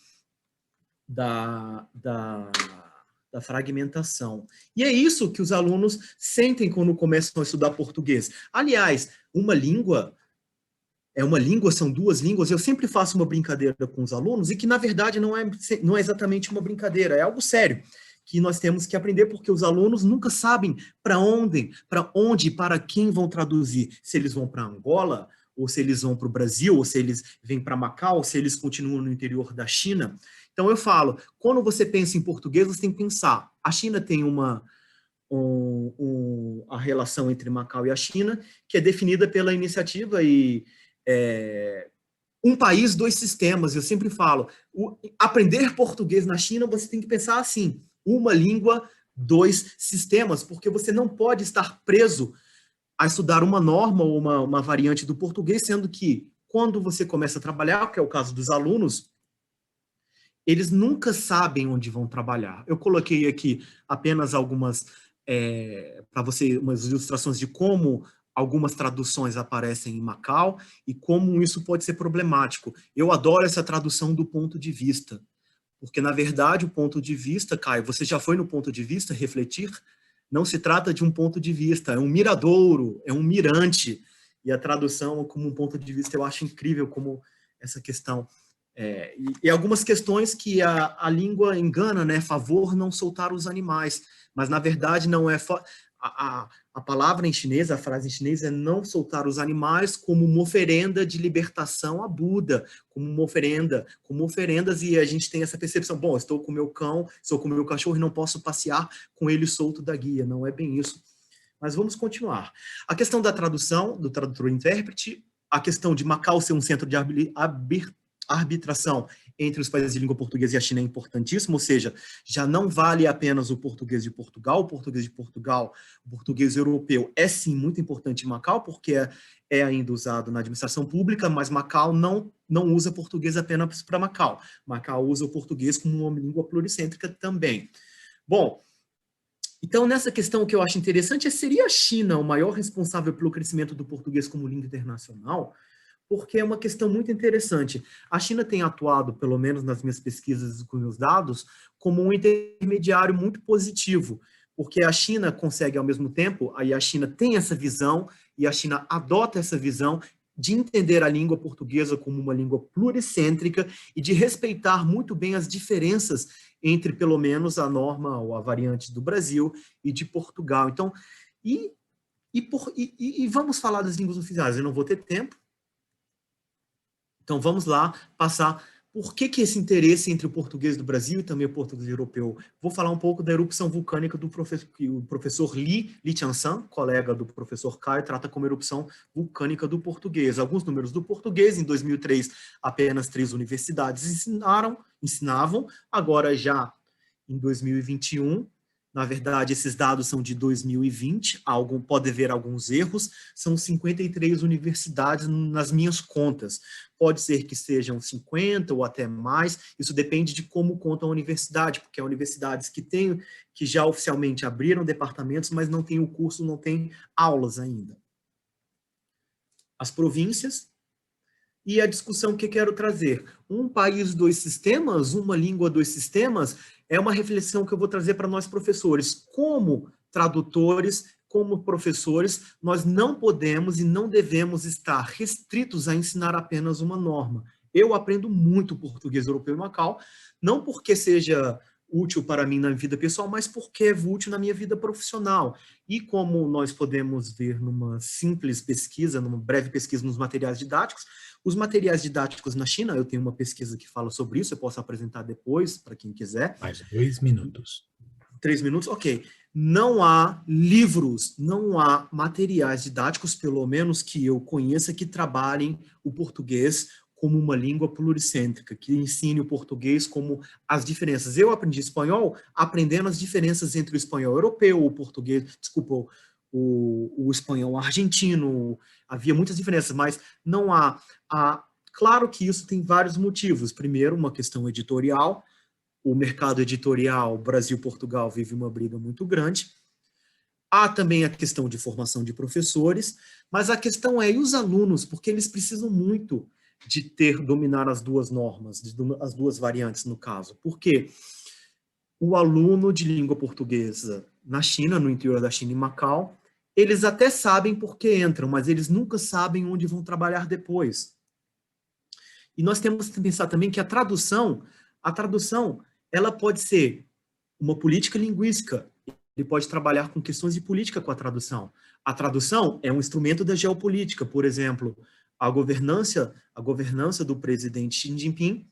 da fragmentação. E é isso que os alunos sentem quando começam a estudar português. Aliás, uma língua são 2 línguas. Eu sempre faço uma brincadeira com os alunos, e que, na verdade, não é exatamente uma brincadeira, é algo sério, que nós temos que aprender, porque os alunos nunca sabem para onde e para quem vão traduzir. Se eles vão para Angola, ou se eles vão para o Brasil, ou se eles vêm para Macau, ou se eles continuam no interior da China. Então eu falo, quando você pensa em português, você tem que pensar, a China tem a relação entre Macau e a China, que é definida pela iniciativa Um País, Dois Sistemas. Eu sempre falo, aprender português na China, você tem que pensar assim: uma língua, 2 sistemas, porque você não pode estar preso a estudar uma norma ou uma variante do português, sendo que, quando você começa a trabalhar, que é o caso dos alunos, eles nunca sabem onde vão trabalhar. Eu coloquei aqui apenas algumas, para você, umas ilustrações de como algumas traduções aparecem em Macau e como isso pode ser problemático. Eu adoro essa tradução do ponto de vista, porque, na verdade, o ponto de vista, Caio, você já foi no ponto de vista refletir? Não se trata de um ponto de vista, é um miradouro, é um mirante. E a tradução como um ponto de vista, eu acho incrível como essa questão. E algumas questões que a língua engana, né? Favor não soltar os animais. Mas, na verdade, não é... A palavra em chinês, a frase em chinês é não soltar os animais como uma oferenda de libertação a Buda, como oferendas, e a gente tem essa percepção, bom, estou com o meu cão, estou com o meu cachorro e não posso passear com ele solto da guia. Não é bem isso. Mas vamos continuar. A questão da tradução, do tradutor-intérprete, a questão de Macau ser um centro de arbitração entre os países de língua portuguesa e a China é importantíssimo, ou seja, já não vale apenas o português de Portugal, o português europeu é sim muito importante em Macau, porque é ainda usado na administração pública, mas Macau não usa português apenas para Macau. Macau usa o português como uma língua pluricêntrica também. Bom, então nessa questão, o que eu acho interessante seria a China o maior responsável pelo crescimento do português como língua internacional? Porque é uma questão muito interessante. A China tem atuado, pelo menos nas minhas pesquisas e com meus dados, como um intermediário muito positivo, porque a China consegue, ao mesmo tempo, aí a China tem essa visão, e a China adota essa visão de entender a língua portuguesa como uma língua pluricêntrica e de respeitar muito bem as diferenças entre, pelo menos, a norma ou a variante do Brasil e de Portugal. Então, E vamos falar das línguas oficiais. Eu não vou ter tempo. Então, vamos lá passar por que esse interesse entre o português do Brasil e também o português europeu. Vou falar um pouco da erupção vulcânica do professor, que o professor Li Chansan, colega do professor Caio, trata como erupção vulcânica do português. Alguns números do português, em 2003, apenas 3 universidades ensinavam, agora já em 2021, na verdade, esses dados são de 2020, pode haver alguns erros, são 53 universidades nas minhas contas. Pode ser que sejam 50 ou até mais, isso depende de como conta a universidade, porque há universidades que já oficialmente abriram departamentos, mas não têm o curso, não têm aulas ainda. As províncias. E a discussão que quero trazer. Um país, 2 sistemas, uma língua, 2 sistemas, é uma reflexão que eu vou trazer para nós professores. Como tradutores, como professores, nós não podemos e não devemos estar restritos a ensinar apenas uma norma. Eu aprendo muito português europeu em Macau, não porque seja útil para mim na vida pessoal, mas porque é útil na minha vida profissional. E como nós podemos ver numa simples pesquisa, numa breve pesquisa nos materiais didáticos, os materiais didáticos na China, eu tenho uma pesquisa que fala sobre isso, eu posso apresentar depois, para quem quiser. Mais 2 minutos. 3 minutos? Ok. Não há livros, não há materiais didáticos, pelo menos que eu conheça, que trabalhem o português como uma língua pluricêntrica, que ensine o português como as diferenças. Eu aprendi espanhol aprendendo as diferenças entre o espanhol europeu, o português, desculpa, o espanhol argentino, havia muitas diferenças, mas não há. Claro que isso tem vários motivos. Primeiro, uma questão editorial. O mercado editorial Brasil-Portugal vive uma briga muito grande. Há também a questão de formação de professores, mas a questão é, e os alunos? Porque eles precisam muito de dominar as 2 normas, as 2 variantes no caso. Por quê? O aluno de língua portuguesa na China, no interior da China, em Macau, eles até sabem por que entram, mas eles nunca sabem onde vão trabalhar depois. E nós temos que pensar também que a tradução, ela pode ser uma política linguística. Ele pode trabalhar com questões de política com a tradução. A tradução é um instrumento da geopolítica. Por exemplo, a governança do presidente Xi Jinping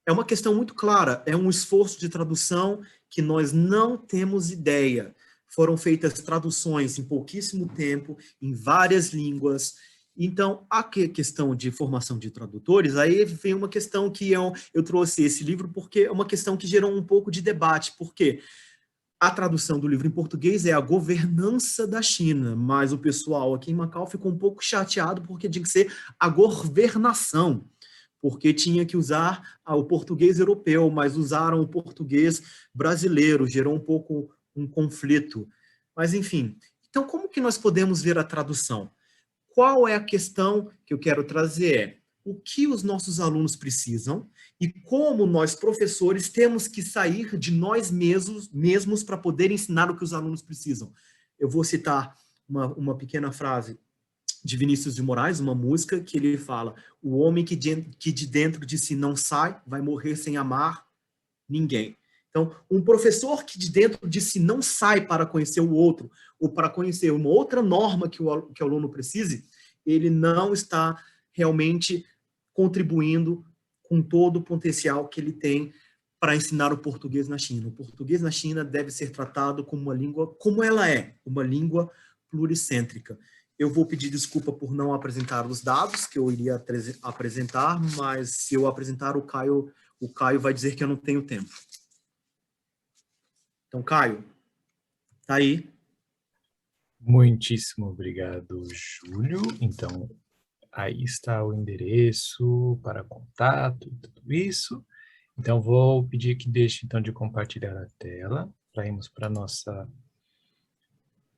é uma questão muito clara. É um esforço de tradução que nós não temos ideia. Foram feitas traduções em pouquíssimo tempo, em várias línguas. Então, a questão de formação de tradutores, aí vem uma questão que eu trouxe esse livro porque é uma questão que gerou um pouco de debate, porque a tradução do livro em português é a governança da China, mas o pessoal aqui em Macau ficou um pouco chateado porque tinha que ser a governação, porque tinha que usar o português europeu, mas usaram o português brasileiro, gerou um pouco um conflito. Mas, enfim, então como que nós podemos ver a tradução? Qual é a questão que eu quero trazer? É o que os nossos alunos precisam e como nós, professores, temos que sair de nós mesmos para poder ensinar o que os alunos precisam. Eu vou citar uma pequena frase de Vinícius de Moraes, uma música que ele fala: o homem que de dentro de si não sai, vai morrer sem amar ninguém. Então, um professor que de dentro de si não sai para conhecer o outro, ou para conhecer uma outra norma que o aluno precise, ele não está realmente contribuindo com todo o potencial que ele tem para ensinar o português na China. O português na China deve ser tratado como uma língua, como ela é, uma língua pluricêntrica. Eu vou pedir desculpa por não apresentar os dados que eu iria apresentar, mas se eu apresentar o Caio vai dizer que eu não tenho tempo. Então, Caio, tá aí. Muitíssimo obrigado, Júlio. Então, aí está o endereço para contato e tudo isso. Então, vou pedir que deixe, então, de compartilhar a tela para irmos para a nossa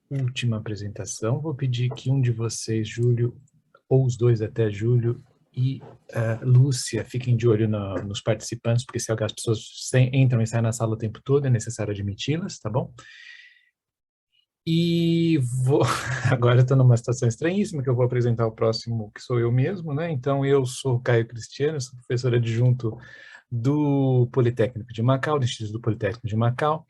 última apresentação. Vou pedir que um de vocês, Júlio, ou os dois até, Júlio e Lúcia, fiquem de olho nos participantes, porque se as pessoas entram e saem na sala o tempo todo, é necessário admiti-las, tá bom? E agora eu estou numa situação estranhíssima, que eu vou apresentar o próximo, que sou eu mesmo, né? Então, eu sou Caio Cristiano, sou professor adjunto do Politécnico de Macau, do Instituto do Politécnico de Macau.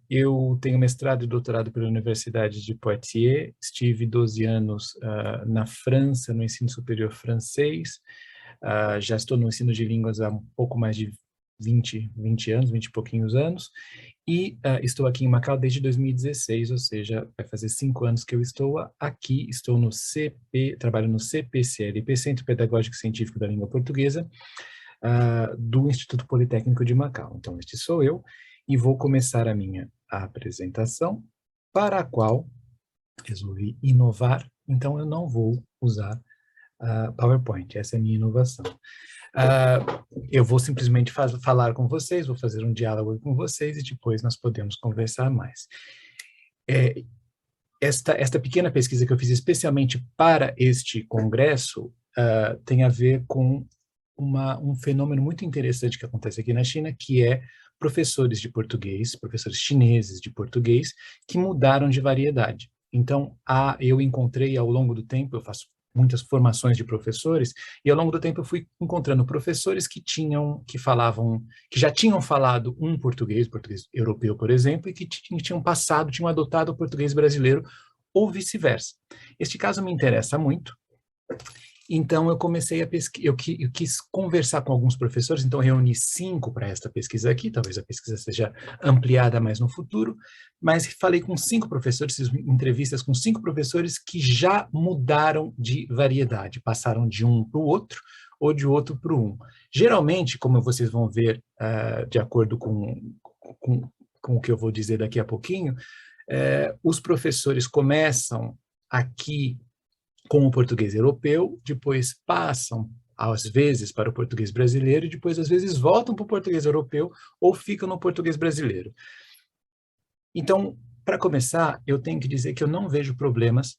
Eu tenho mestrado e doutorado pela Universidade de Poitiers, estive 12 anos na França, no ensino superior francês, já estou no ensino de línguas há um pouco mais de 20 anos, 20 e pouquinhos anos, e estou aqui em Macau desde 2016, ou seja, vai fazer 5 anos que eu estou aqui, estou no trabalho no CPCLP, Centro Pedagógico Científico da Língua Portuguesa, do Instituto Politécnico de Macau. Então, este sou eu, e vou começar a minha apresentação, para a qual resolvi inovar, então eu não vou usar PowerPoint, essa é a minha inovação. Eu vou simplesmente falar com vocês, vou fazer um diálogo com vocês e depois nós podemos conversar mais. Esta pequena pesquisa que eu fiz especialmente para este congresso tem a ver com um fenômeno muito interessante que acontece aqui na China, que é professores de português, professores chineses de português, que mudaram de variedade. Então, eu encontrei ao longo do tempo, eu faço muitas formações de professores, e ao longo do tempo eu fui encontrando professores que já tinham falado um português europeu, por exemplo, e que tinham adotado o português brasileiro, ou vice-versa. Este caso me interessa muito, então eu comecei a pesquisar, eu quis conversar com alguns professores, então reuni 5 para esta pesquisa aqui, talvez a pesquisa seja ampliada mais no futuro, mas falei com 5 professores, fiz entrevistas com 5 professores que já mudaram de variedade, passaram de um para o outro, ou de outro para um. Geralmente, como vocês vão ver, de acordo com o que eu vou dizer daqui a pouquinho, os professores começam aqui com o português europeu, depois passam, às vezes, para o português brasileiro, e depois, às vezes, voltam para o português europeu ou ficam no português brasileiro. Então, para começar, eu tenho que dizer que eu não vejo problemas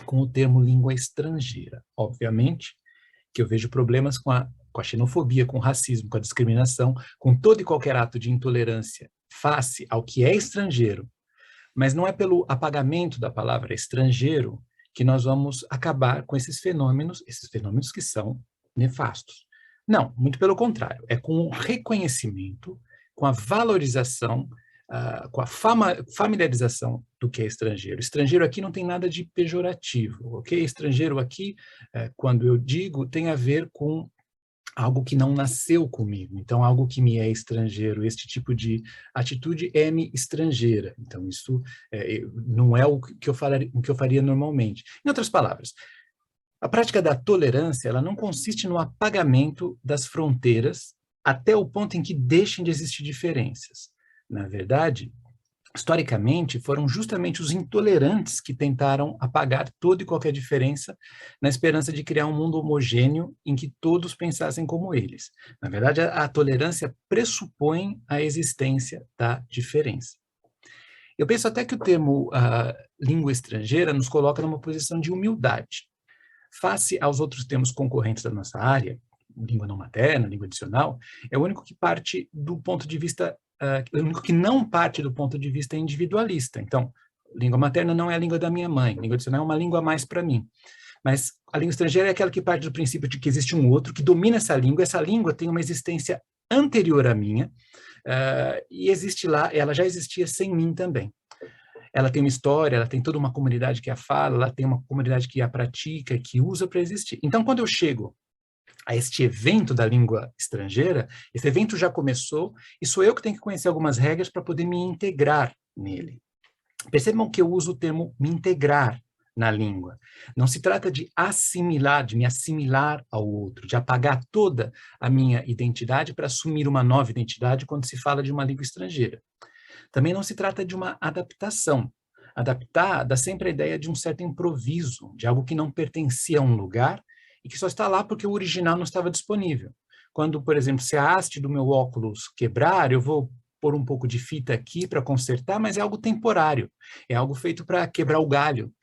com o termo língua estrangeira. Obviamente que eu vejo problemas com a xenofobia, com o racismo, com a discriminação, com todo e qualquer ato de intolerância face ao que é estrangeiro, mas não é pelo apagamento da palavra estrangeiro que nós vamos acabar com esses fenômenos que são nefastos. Não, muito pelo contrário, é com o reconhecimento, com a valorização, com a familiarização do que é estrangeiro. Estrangeiro aqui não tem nada de pejorativo, ok? Estrangeiro aqui, quando eu digo, tem a ver com algo que não nasceu comigo, então algo que me é estrangeiro, este tipo de atitude é-me estrangeira, então isso não é o que eu faria normalmente. Em outras palavras, a prática da tolerância, ela não consiste no apagamento das fronteiras até o ponto em que deixem de existir diferenças. Na verdade, historicamente, foram justamente os intolerantes que tentaram apagar toda e qualquer diferença na esperança de criar um mundo homogêneo em que todos pensassem como eles. Na verdade, a tolerância pressupõe a existência da diferença. Eu penso até que o termo língua estrangeira nos coloca numa posição de humildade. Face aos outros termos concorrentes da nossa área, língua não materna, língua adicional, é o único que parte do ponto de vista o único que não parte do ponto de vista individualista. Então, língua materna não é a língua da minha mãe, língua adicional é uma língua a mais para mim. Mas a língua estrangeira é aquela que parte do princípio de que existe um outro que domina essa língua tem uma existência anterior à minha, e existe lá, ela já existia sem mim também. Ela tem uma história, ela tem toda uma comunidade que a fala, ela tem uma comunidade que a pratica, que usa para existir. Então, quando eu chego a este evento da língua estrangeira, esse evento já começou e sou eu que tenho que conhecer algumas regras para poder me integrar nele. Percebam que eu uso o termo me integrar na língua. Não se trata de assimilar, de me assimilar ao outro, de apagar toda a minha identidade para assumir uma nova identidade quando se fala de uma língua estrangeira. Também não se trata de uma adaptação. Adaptar dá sempre a ideia de um certo improviso, de algo que não pertencia a um lugar e que só está lá porque o original não estava disponível. Quando, por exemplo, se a haste do meu óculos quebrar, eu vou pôr um pouco de fita aqui para consertar, mas é algo temporário, é algo feito para quebrar o galho.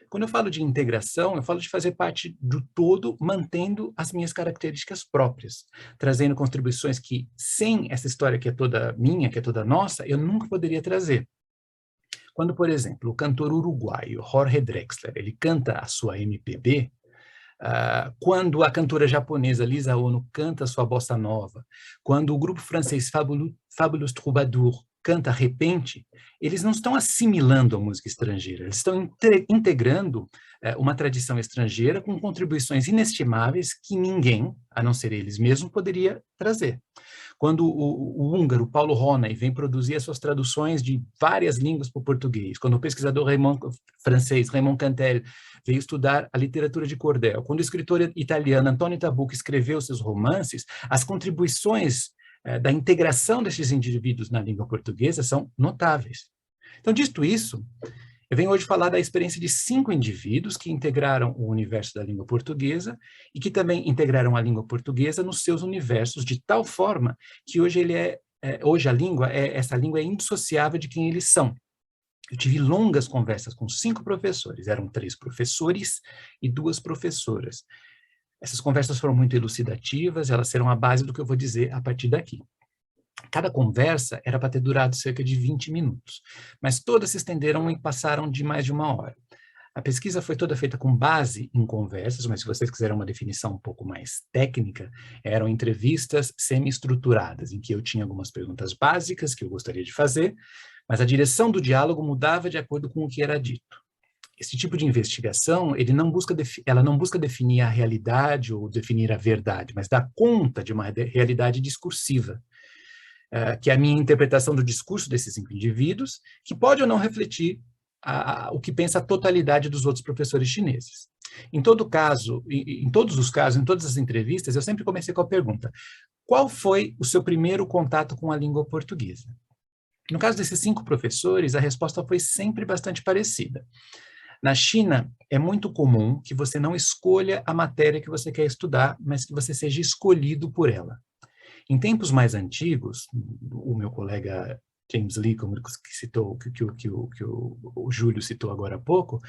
Quando eu falo de integração, eu falo de fazer parte do todo, mantendo as minhas características próprias, trazendo contribuições que, sem essa história que é toda minha, que é toda nossa, eu nunca poderia trazer. Quando, por exemplo, o cantor uruguaio Jorge Drexler, ele canta a sua MPB, quando a cantora japonesa Lisa Ono canta sua bossa nova, quando o grupo francês Fabulous Troubadours canta repente, eles não estão assimilando a música estrangeira, eles estão integrando uma tradição estrangeira com contribuições inestimáveis que ninguém, a não ser eles mesmos, poderia trazer. Quando o húngaro Paulo Ronay vem produzir as suas traduções de várias línguas para o português, quando o pesquisador francês Raymond Cantel veio estudar a literatura de cordel, quando o escritor italiano Antonio Tabucchi escreveu seus romances, as contribuições da integração desses indivíduos na língua portuguesa são notáveis. Então, dito isso, eu venho hoje falar da experiência de 5 indivíduos que integraram o universo da língua portuguesa e que também integraram a língua portuguesa nos seus universos de tal forma que hoje hoje essa língua é indissociável de quem eles são. Eu tive longas conversas com 5 professores, eram 3 professores e 2 professoras. Essas conversas foram muito elucidativas, elas serão a base do que eu vou dizer a partir daqui. Cada conversa era para ter durado cerca de 20 minutos, mas todas se estenderam e passaram de mais de 1 hora. A pesquisa foi toda feita com base em conversas, mas se vocês quiserem uma definição um pouco mais técnica, eram entrevistas semi-estruturadas, em que eu tinha algumas perguntas básicas que eu gostaria de fazer, mas a direção do diálogo mudava de acordo com o que era dito. Esse tipo de investigação, ela não busca definir a realidade ou definir a verdade, mas dá conta de uma realidade discursiva, que é a minha interpretação do discurso desses 5 indivíduos, que pode ou não refletir o que pensa a totalidade dos outros professores chineses. Em todo caso, em todos os casos, em todas as entrevistas, eu sempre comecei com a pergunta: qual foi o seu primeiro contato com a língua portuguesa? No caso desses 5 professores, a resposta foi sempre bastante parecida. Na China, é muito comum que você não escolha a matéria que você quer estudar, mas que você seja escolhido por ela. Em tempos mais antigos, o meu colega James Lee, como que citou, que o Júlio citou agora há pouco,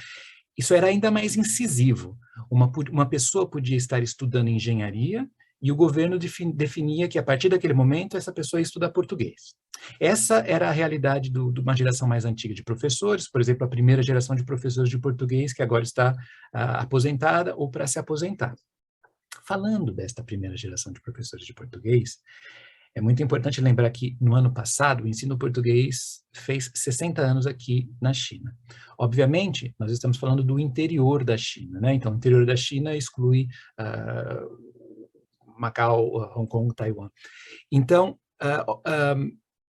isso era ainda mais incisivo. Uma pessoa podia estar estudando engenharia e o governo definia que, a partir daquele momento, essa pessoa ia estudar português. Essa era a realidade de uma geração mais antiga de professores, por exemplo, a primeira geração de professores de português, que agora está aposentada ou para se aposentar. Falando desta primeira geração de professores de português, é muito importante lembrar que, no ano passado, o ensino português fez 60 anos aqui na China. Obviamente, nós estamos falando do interior da China, né? Então, o interior da China exclui Macau, Hong Kong, Taiwan. Então,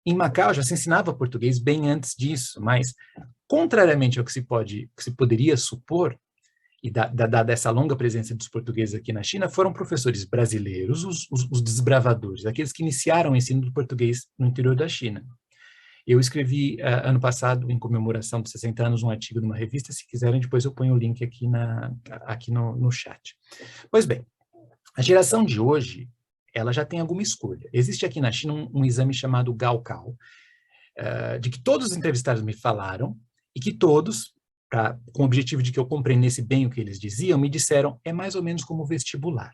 em Macau já se ensinava português bem antes disso, mas, contrariamente ao que se poderia supor, e dada essa longa presença dos portugueses aqui na China, foram professores brasileiros, os desbravadores, aqueles que iniciaram o ensino do português no interior da China. Eu escrevi, ano passado, em comemoração dos 60 anos, um artigo numa revista, se quiserem, depois eu ponho o link aqui no chat. Pois bem, a geração de hoje, ela já tem alguma escolha. Existe aqui na China um exame chamado Gaokao, de que todos os entrevistados me falaram, e que todos, com o objetivo de que eu compreendesse bem o que eles diziam, me disseram, é mais ou menos como vestibular.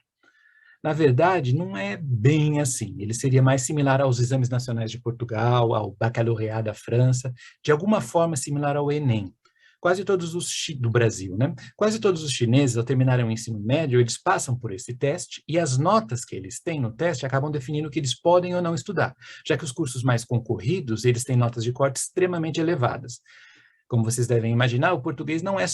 Na verdade, não é bem assim. Ele seria mais similar aos exames nacionais de Portugal, ao baccalaureat da França, de alguma forma similar ao Enem. Quase todos do Brasil, né? Quase todos os chineses, ao terminarem o ensino médio, eles passam por esse teste e as notas que eles têm no teste acabam definindo o que eles podem ou não estudar, já que os cursos mais concorridos, eles têm notas de corte extremamente elevadas. Como vocês devem imaginar, o português não é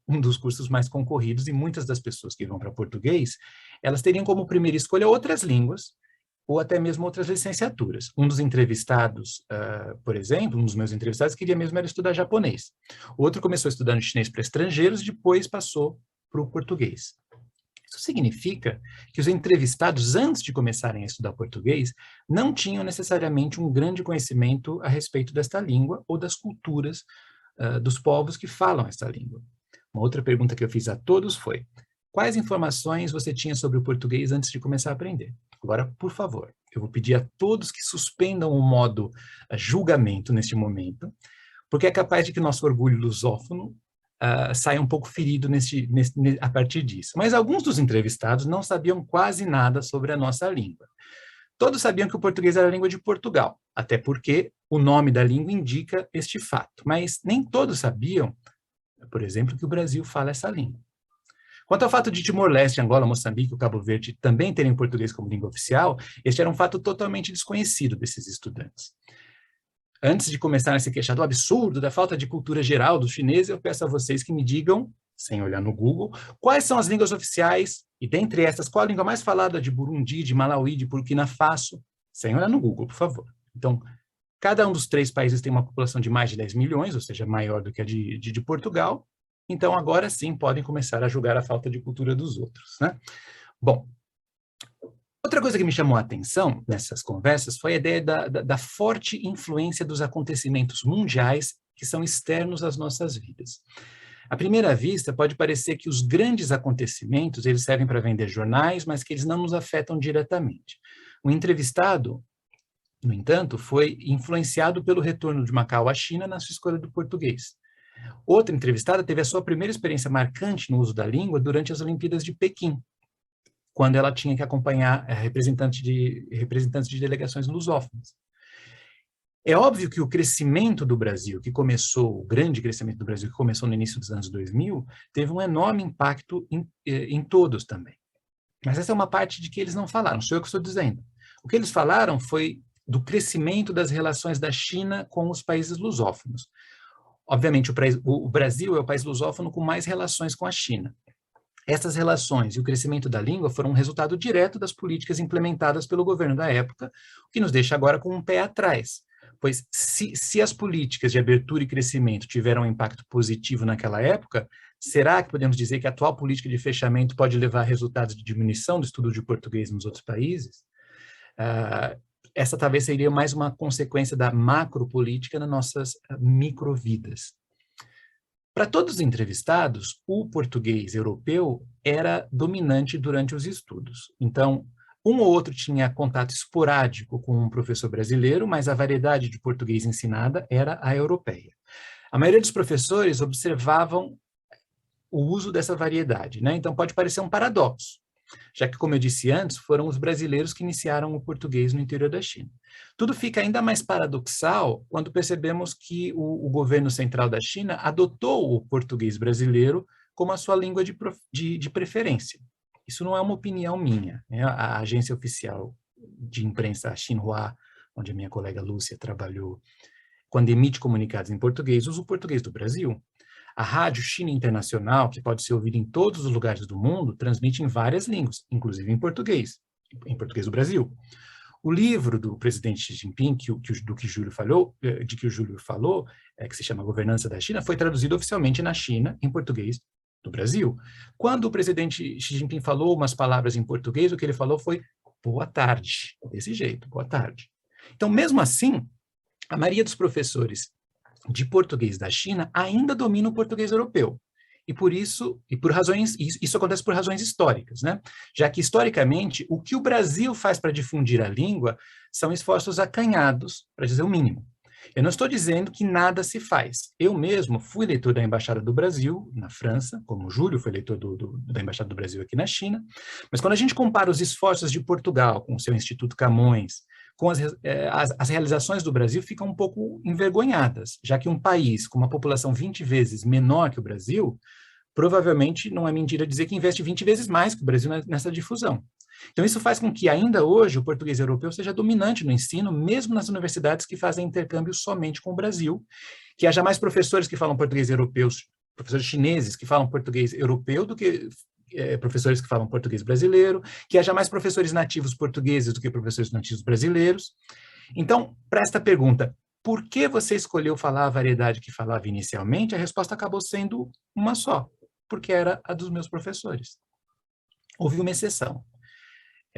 um dos cursos mais concorridos e muitas das pessoas que vão para português, elas teriam como primeira escolha outras línguas ou até mesmo outras licenciaturas. Um dos entrevistados, por exemplo, um dos meus entrevistados queria mesmo era estudar japonês. O outro começou estudando chinês para estrangeiros e depois passou para o português. Isso significa que os entrevistados, antes de começarem a estudar português, não tinham necessariamente um grande conhecimento a respeito desta língua ou das culturas dos povos que falam esta língua. Uma outra pergunta que eu fiz a todos foi: quais informações você tinha sobre o português antes de começar a aprender? Agora, por favor, eu vou pedir a todos que suspendam o modo julgamento neste momento, porque é capaz de que nosso orgulho lusófono saia um pouco ferido a partir disso. Mas alguns dos entrevistados não sabiam quase nada sobre a nossa língua. Todos sabiam que o português era a língua de Portugal, até porque o nome da língua indica este fato. Mas nem todos sabiam, por exemplo, que o Brasil fala essa língua. Quanto ao fato de Timor-Leste, Angola, Moçambique e Cabo Verde também terem português como língua oficial, este era um fato totalmente desconhecido desses estudantes. Antes de começar a se queixar do absurdo, da falta de cultura geral dos chineses, eu peço a vocês que me digam, sem olhar no Google, quais são as línguas oficiais, e dentre essas, qual a língua mais falada de Burundi, de Malawi, de Burkina Faso, sem olhar no Google, por favor. Então, cada um dos 3 países tem uma população de mais de 10 milhões, ou seja, maior do que a de Portugal. Então, agora sim, podem começar a julgar a falta de cultura dos outros, né? Bom, outra coisa que me chamou a atenção nessas conversas foi a ideia da forte influência dos acontecimentos mundiais que são externos às nossas vidas. À primeira vista, pode parecer que os grandes acontecimentos, eles servem para vender jornais, mas que eles não nos afetam diretamente. O entrevistado, no entanto, foi influenciado pelo retorno de Macau à China na sua escolha do português. Outra entrevistada teve a sua primeira experiência marcante no uso da língua durante as Olimpíadas de Pequim, quando ela tinha que acompanhar representantes de delegações lusófonas. É óbvio que o crescimento do Brasil, o grande crescimento do Brasil, que começou no início dos anos 2000, teve um enorme impacto em todos também. Mas essa é uma parte de que eles não falaram, sou eu que estou dizendo. O que eles falaram foi do crescimento das relações da China com os países lusófonos. Obviamente, o Brasil é o país lusófono com mais relações com a China. Essas relações e o crescimento da língua foram um resultado direto das políticas implementadas pelo governo da época, o que nos deixa agora com um pé atrás. Pois se as políticas de abertura e crescimento tiveram um impacto positivo naquela época, será que podemos dizer que a atual política de fechamento pode levar a resultados de diminuição do estudo de português nos outros países? Essa talvez seria mais uma consequência da macropolítica nas nossas microvidas. Para todos os entrevistados, o português europeu era dominante durante os estudos. Então, um ou outro tinha contato esporádico com um professor brasileiro, mas a variedade de português ensinada era a europeia. A maioria dos professores observavam o uso dessa variedade, né? Então, pode parecer um paradoxo, já que, como eu disse antes, foram os brasileiros que iniciaram o português no interior da China. Tudo fica ainda mais paradoxal quando percebemos que o governo central da China adotou o português brasileiro como a sua língua de preferência. Isso não é uma opinião minha, né? A agência oficial de imprensa Xinhua, onde a minha colega Lúcia trabalhou, quando emite comunicados em português, usa o português do Brasil. A Rádio China Internacional, que pode ser ouvida em todos os lugares do mundo, transmite em várias línguas, inclusive em português do Brasil. O livro do presidente Xi Jinping, que o Júlio falou, que se chama Governança da China, foi traduzido oficialmente na China, em português do Brasil. Quando o presidente Xi Jinping falou umas palavras em português, o que ele falou foi boa tarde, desse jeito, boa tarde. Então, mesmo assim, a maioria dos professores de português da China ainda domina o português europeu. E por isso, isso acontece por razões históricas, né? Já que, historicamente, o que o Brasil faz para difundir a língua são esforços acanhados, para dizer o mínimo. Eu não estou dizendo que nada se faz. Eu mesmo fui leitor da Embaixada do Brasil na França, como o Júlio foi leitor da Embaixada do Brasil aqui na China, mas quando a gente compara os esforços de Portugal com o seu Instituto Camões, com as realizações do Brasil, ficam um pouco envergonhadas, já que um país com uma população 20 vezes menor que o Brasil, provavelmente não é mentira dizer que investe 20 vezes mais que o Brasil nessa difusão. Então, isso faz com que, ainda hoje, o português europeu seja dominante no ensino, mesmo nas universidades que fazem intercâmbio somente com o Brasil, que haja mais professores que falam português europeu, professores chineses que falam português europeu do que professores que falam português brasileiro, que haja mais professores nativos portugueses do que professores nativos brasileiros. Então, para esta pergunta, por que você escolheu falar a variedade que falava inicialmente? A resposta acabou sendo uma só, porque era a dos meus professores. Houve uma exceção,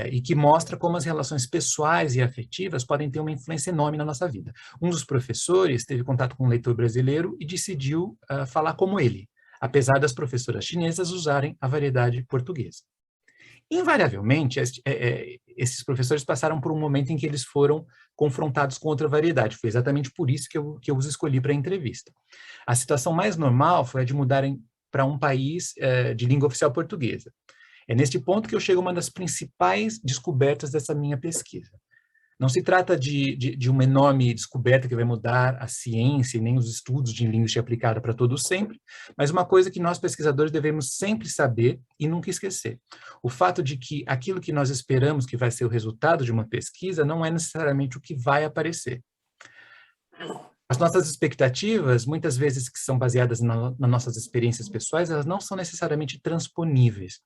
e que mostra como as relações pessoais e afetivas podem ter uma influência enorme na nossa vida. Um dos professores teve contato com um leitor brasileiro e decidiu falar como ele, apesar das professoras chinesas usarem a variedade portuguesa. Invariavelmente, esses professores passaram por um momento em que eles foram confrontados com outra variedade. Foi exatamente por isso que eu os escolhi para a entrevista. A situação mais normal foi a de mudarem para um país de língua oficial portuguesa. É neste ponto que eu chego a uma das principais descobertas dessa minha pesquisa. Não se trata de uma enorme descoberta que vai mudar a ciência e nem os estudos de linguística aplicada para todo sempre, mas uma coisa que nós pesquisadores devemos sempre saber e nunca esquecer. O fato de que aquilo que nós esperamos que vai ser o resultado de uma pesquisa não é necessariamente o que vai aparecer. As nossas expectativas, muitas vezes que são baseadas nas nossas experiências pessoais, elas não são necessariamente transponíveis.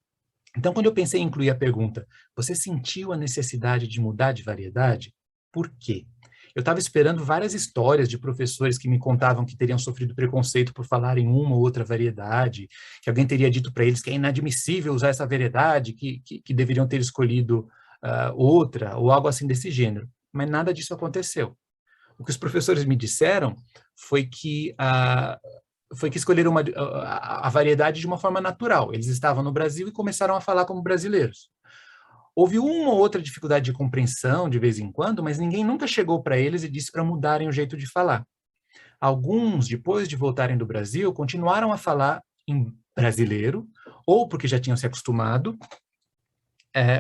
Então, quando eu pensei em incluir a pergunta, você sentiu a necessidade de mudar de variedade? Por quê? Eu estava esperando várias histórias de professores que me contavam que teriam sofrido preconceito por falar em uma ou outra variedade, que alguém teria dito para eles que é inadmissível usar essa variedade, que deveriam ter escolhido outra, ou algo assim desse gênero. Mas nada disso aconteceu. O que os professores me disseram foi que escolheram a variedade de uma forma natural. Eles estavam no Brasil e começaram a falar como brasileiros. Houve uma ou outra dificuldade de compreensão de vez em quando, mas ninguém nunca chegou para eles e disse para mudarem o jeito de falar. Alguns, depois de voltarem do Brasil, continuaram a falar em brasileiro, ou porque já tinham se acostumado,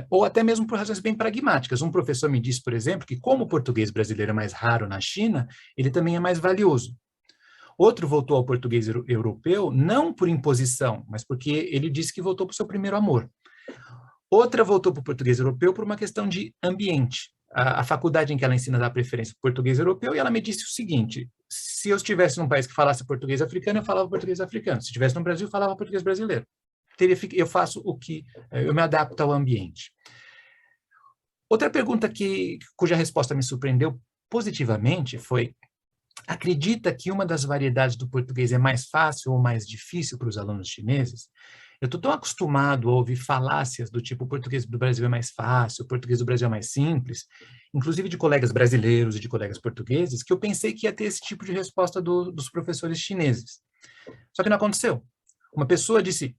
ou até mesmo por razões bem pragmáticas. Um professor me disse, por exemplo, que como o português brasileiro é mais raro na China, ele também é mais valioso. Outro voltou ao português europeu, não por imposição, mas porque ele disse que voltou para o seu primeiro amor. Outra voltou para o português europeu por uma questão de ambiente. A faculdade em que ela ensina dá preferência para o português europeu, e ela me disse o seguinte: se eu estivesse num país que falasse português africano, eu falava português africano. Se estivesse no Brasil, eu falava português brasileiro. Eu faço eu me adapto ao ambiente. Outra pergunta cuja resposta me surpreendeu positivamente foi: acredita que uma das variedades do português é mais fácil ou mais difícil para os alunos chineses? Eu estou tão acostumado a ouvir falácias do tipo o português do Brasil é mais fácil, o português do Brasil é mais simples, inclusive de colegas brasileiros e de colegas portugueses, que eu pensei que ia ter esse tipo de resposta dos professores chineses. Só que não aconteceu. Uma pessoa disse,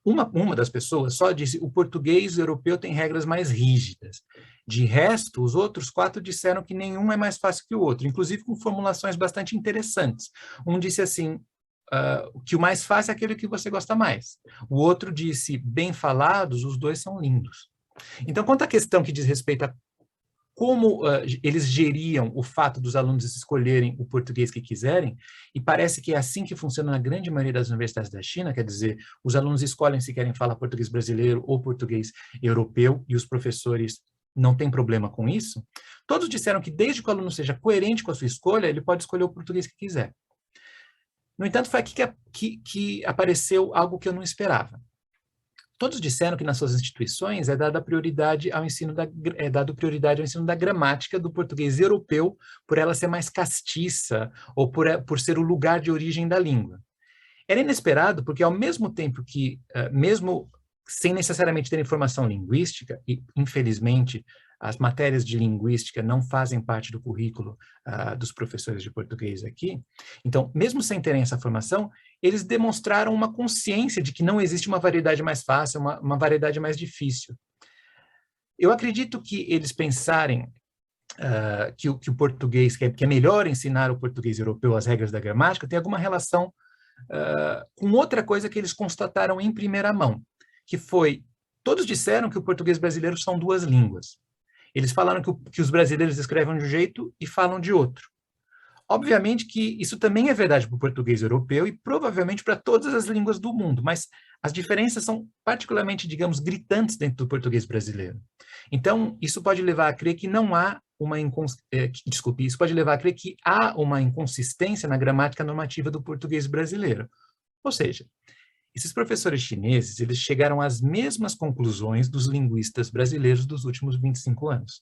uma das pessoas só disse, o português europeu tem regras mais rígidas. De resto, os outros 4 disseram que nenhum é mais fácil que o outro, inclusive com formulações bastante interessantes. Um disse assim, que o mais fácil é aquele que você gosta mais. O outro disse, bem falados, os dois são lindos. Então, quanto à questão que diz respeito a como eles geriam o fato dos alunos escolherem o português que quiserem, e parece que é assim que funciona na grande maioria das universidades da China, quer dizer, os alunos escolhem se querem falar português brasileiro ou português europeu, e os professores não têm problema com isso. Todos disseram que desde que o aluno seja coerente com a sua escolha, ele pode escolher o português que quiser. No entanto, foi aqui que apareceu algo que eu não esperava. Todos disseram que nas suas instituições é dada prioridade ao ensino da gramática do português europeu, por ela ser mais castiça, ou por ser o lugar de origem da língua. Era inesperado porque, ao mesmo tempo que, mesmo sem necessariamente ter informação linguística, e infelizmente as matérias de linguística não fazem parte do currículo dos professores de português aqui, então, mesmo sem terem essa formação, eles demonstraram uma consciência de que não existe uma variedade mais fácil, uma variedade mais difícil. Eu acredito que eles pensarem que o português, que é melhor ensinar o português europeu as regras da gramática, tem alguma relação com outra coisa que eles constataram em primeira mão, que foi, todos disseram que o português brasileiro são 2 línguas. Eles falaram que os brasileiros escrevem de um jeito e falam de outro. Obviamente que isso também é verdade para o português europeu e provavelmente para todas as línguas do mundo, mas as diferenças são particularmente, digamos, gritantes dentro do português brasileiro. Então, isso pode levar a crer que não há isso pode levar a crer que há uma inconsistência na gramática normativa do português brasileiro. Ou seja, esses professores chineses, eles chegaram às mesmas conclusões dos linguistas brasileiros dos últimos 25 anos.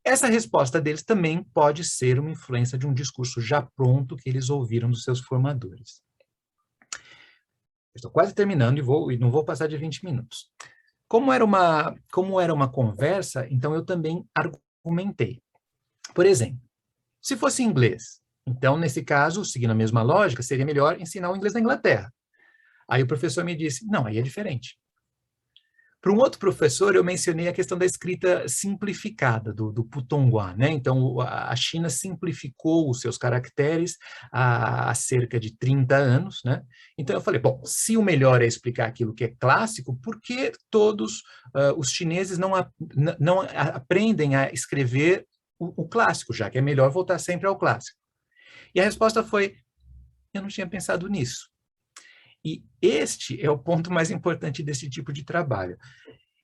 Essa resposta deles também pode ser uma influência de um discurso já pronto que eles ouviram dos seus formadores. Estou quase terminando e não vou passar de 20 minutos. Como era uma conversa, então eu também argumentei. Por exemplo, se fosse inglês, então, nesse caso, seguindo a mesma lógica, seria melhor ensinar o inglês da Inglaterra. Aí o professor me disse, não, aí é diferente. Para um outro professor, eu mencionei a questão da escrita simplificada, do Putonghua, né? Então, a China simplificou os seus caracteres há cerca de 30 anos, né? Então, eu falei, bom, se o melhor é explicar aquilo que é clássico, por que todos os chineses não aprendem a escrever o clássico, já que é melhor voltar sempre ao clássico? E a resposta foi, eu não tinha pensado nisso. E este é o ponto mais importante desse tipo de trabalho.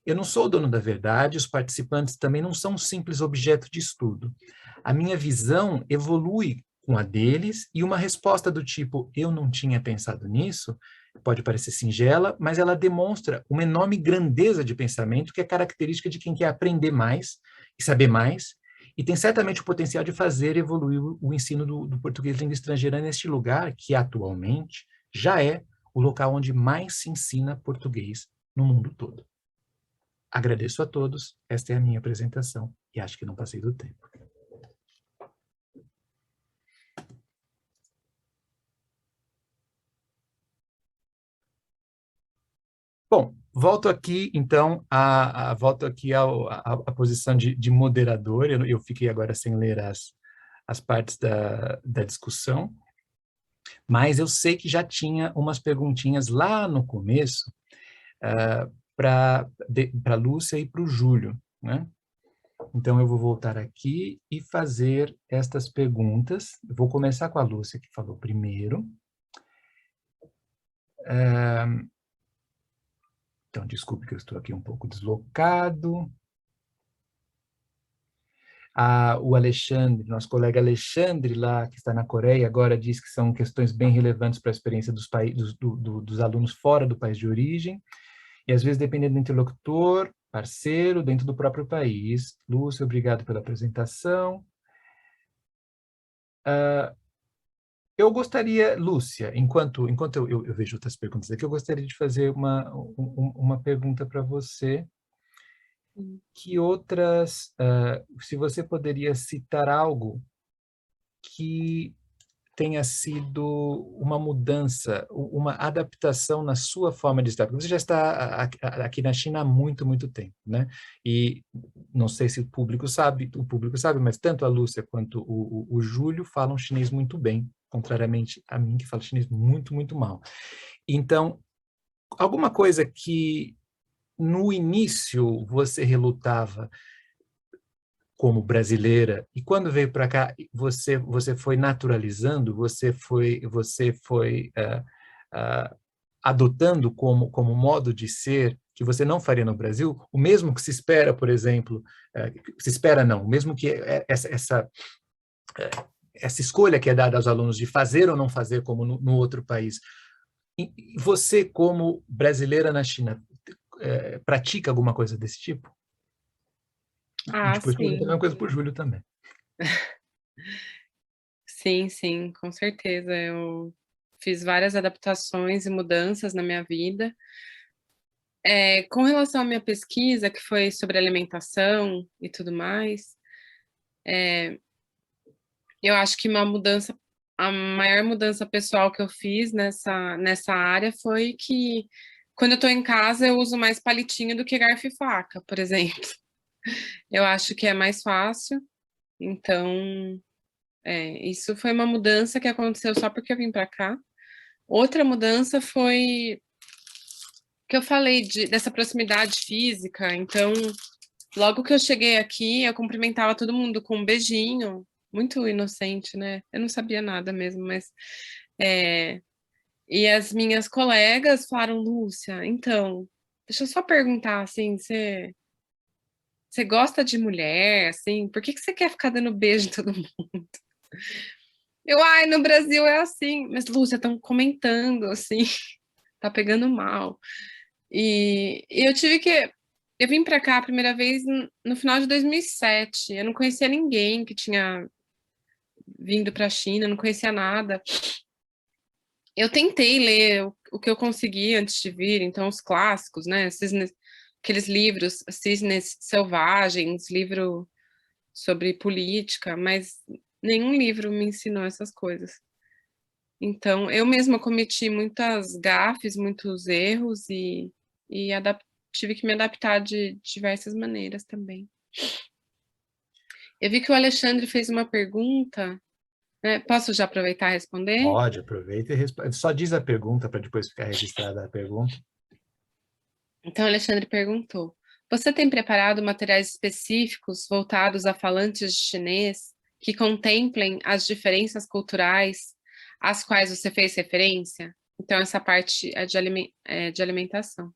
Eu não sou o dono da verdade, os participantes também não são um simples objeto de estudo. A minha visão evolui com a deles e uma resposta do tipo, eu não tinha pensado nisso, pode parecer singela, mas ela demonstra uma enorme grandeza de pensamento que é característica de quem quer aprender mais e saber mais, e tem certamente o potencial de fazer evoluir o ensino do português língua estrangeira neste lugar, que atualmente já é o local onde mais se ensina português no mundo todo. Agradeço a todos, esta é a minha apresentação, e acho que não passei do tempo. Bom, volto aqui, então, volto aqui à posição de moderador, eu fiquei agora sem ler as partes da discussão, mas eu sei que já tinha umas perguntinhas lá no começo, para a Lúcia e para o Júlio, né? Então, eu vou voltar aqui e fazer estas perguntas. Eu vou começar com a Lúcia, que falou primeiro. Então, desculpe que eu estou aqui um pouco deslocado. O Alexandre, nosso colega Alexandre, lá que está na Coreia, agora diz que são questões bem relevantes para a experiência dos alunos fora do país de origem. E, às vezes, dependendo do interlocutor, parceiro, dentro do próprio país. Lúcia, obrigado pela apresentação. Eu gostaria, Lúcia, enquanto eu vejo outras perguntas aqui, eu gostaria de fazer uma pergunta para você. Que outras, se você poderia citar algo que tenha sido uma mudança, uma adaptação na sua forma de estar. Porque você já está aqui na China há muito, muito tempo, né? E não sei se o público sabe, mas tanto a Lúcia quanto o Júlio falam chinês muito bem, contrariamente a mim, que falo chinês muito, muito mal. Então, alguma coisa que no início você relutava como brasileira, e quando veio para cá, você foi naturalizando, você foi adotando como modo de ser que você não faria no Brasil, o mesmo que se espera, por exemplo, se espera não, o mesmo que essa escolha que é dada aos alunos de fazer ou não fazer como no outro país. E você, como brasileira na China, pratica alguma coisa desse tipo? E depois pergunto a mesma coisa para o Júlio também. Sim, com certeza. Eu fiz várias adaptações e mudanças na minha vida. Com relação à minha pesquisa, que foi sobre alimentação e tudo mais, eu acho que a maior mudança pessoal que eu fiz nessa área foi que quando eu estou em casa eu uso mais palitinho do que garfo e faca, por exemplo. Eu acho que é mais fácil, então isso foi uma mudança que aconteceu só porque eu vim para cá. Outra mudança foi que eu falei dessa proximidade física, então logo que eu cheguei aqui, eu cumprimentava todo mundo com um beijinho, muito inocente, né? Eu não sabia nada mesmo, mas e as minhas colegas falaram, Lúcia, então, deixa eu só perguntar, assim, você gosta de mulher, assim, por que você quer ficar dando beijo em todo mundo? Ai, no Brasil é assim, mas Lúcia, estão comentando, assim, tá pegando mal. E eu vim para cá a primeira vez no final de 2007, eu não conhecia ninguém que tinha vindo para a China, não conhecia nada. Eu tentei ler o que eu consegui antes de vir, então os clássicos, né, aqueles livros, Cisnes Selvagens, livro sobre política, mas nenhum livro me ensinou essas coisas. Então, eu mesma cometi muitas gafes, muitos erros e tive que me adaptar de diversas maneiras também. Eu vi que o Alexandre fez uma pergunta, né? Posso já aproveitar e responder? Pode, aproveita e responde. Só diz a pergunta para depois ficar registrada a pergunta. Então, o Alexandre perguntou: você tem preparado materiais específicos voltados a falantes de chinês que contemplem as diferenças culturais às quais você fez referência? Então, essa parte é de alimentação.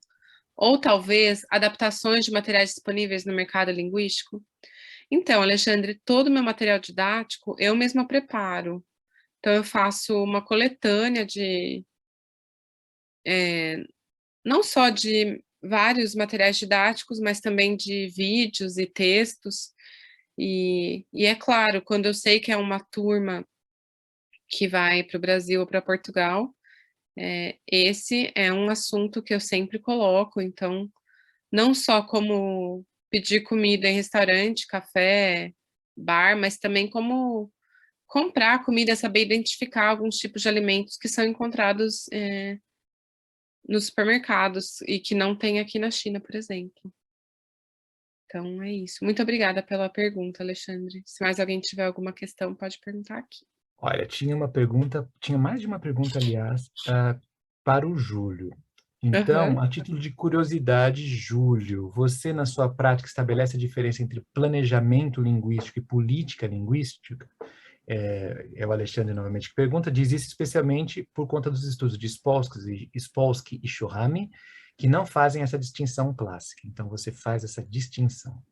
Ou talvez adaptações de materiais disponíveis no mercado linguístico? Então, Alexandre, todo o meu material didático eu mesma preparo. Então, eu faço uma coletânea não só de vários materiais didáticos, mas também de vídeos e textos. E é claro, quando eu sei que é uma turma que vai para o Brasil ou para Portugal, esse é um assunto que eu sempre coloco. Então, não só como pedir comida em restaurante, café, bar, mas também como comprar comida, saber identificar alguns tipos de alimentos que são encontrados nos supermercados e que não tem aqui na China, por exemplo. Então, é isso. Muito obrigada pela pergunta, Alexandre. Se mais alguém tiver alguma questão, pode perguntar aqui. Olha, tinha mais de uma pergunta, aliás, para o Júlio. Então, a título de curiosidade, Júlio, você, na sua prática, estabelece a diferença entre planejamento linguístico e política linguística? É o Alexandre, novamente, que pergunta. Diz isso especialmente por conta dos estudos de Spolsky e Shorami, que não fazem essa distinção clássica. Então, você faz essa distinção.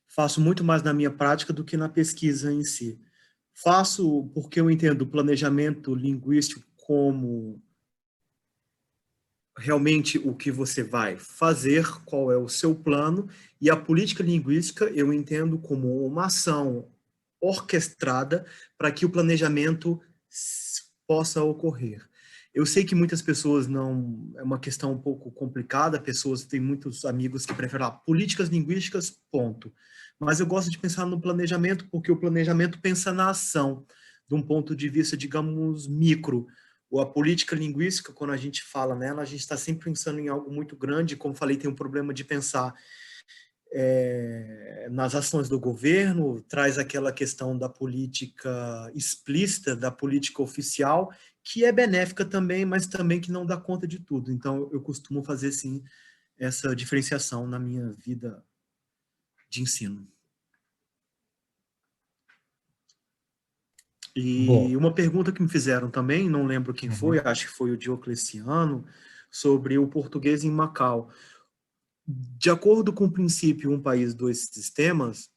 Faço muito mais na minha prática do que na pesquisa em si. Faço porque eu entendo o planejamento linguístico como realmente o que você vai fazer, qual é o seu plano, e a política linguística eu entendo como uma ação orquestrada para que o planejamento possa ocorrer. Eu sei que muitas pessoas não... É uma questão um pouco complicada, têm muitos amigos que preferem políticas linguísticas, ponto. Mas eu gosto de pensar no planejamento, porque o planejamento pensa na ação, de um ponto de vista, digamos, micro. Ou a política linguística, quando a gente fala nela, a gente está sempre pensando em algo muito grande. Como falei, tem um problema de pensar nas ações do governo, traz aquela questão da política explícita, da política oficial, que é benéfica também, mas também que não dá conta de tudo. Então, eu costumo fazer, sim, essa diferenciação na minha vida de ensino. E uma pergunta que me fizeram também, não lembro quem foi, acho que foi o Diocleciano, sobre o português em Macau. De acordo com o princípio Um País, Dois Sistemas,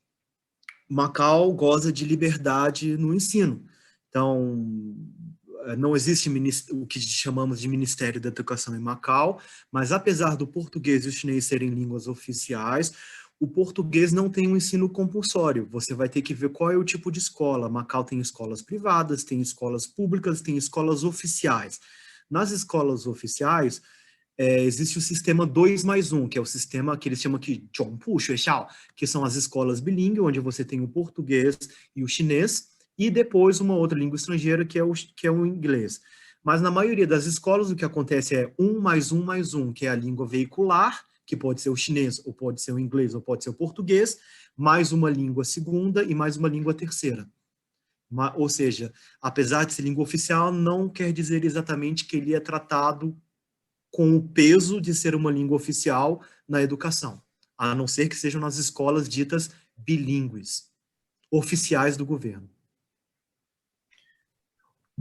Macau goza de liberdade no ensino. Então, não existe o que chamamos de Ministério da Educação em Macau, mas apesar do português e o chinês serem línguas oficiais, o português não tem um ensino compulsório. Você vai ter que ver qual é o tipo de escola. Macau tem escolas privadas, tem escolas públicas, tem escolas oficiais. Nas escolas oficiais, existe o sistema 2+1, que é o sistema que eles chamam de Zhongpu Xuexiao, que são as escolas bilíngues, onde você tem o português e o chinês, e depois uma outra língua estrangeira, que é o inglês. Mas na maioria das escolas, o que acontece é 1+1+1, que é a língua veicular, que pode ser o chinês, ou pode ser o inglês, ou pode ser o português, mais uma língua segunda e mais uma língua terceira. Ou seja, apesar de ser língua oficial, não quer dizer exatamente que ele é tratado com o peso de ser uma língua oficial na educação, a não ser que sejam nas escolas ditas bilíngues, oficiais do governo.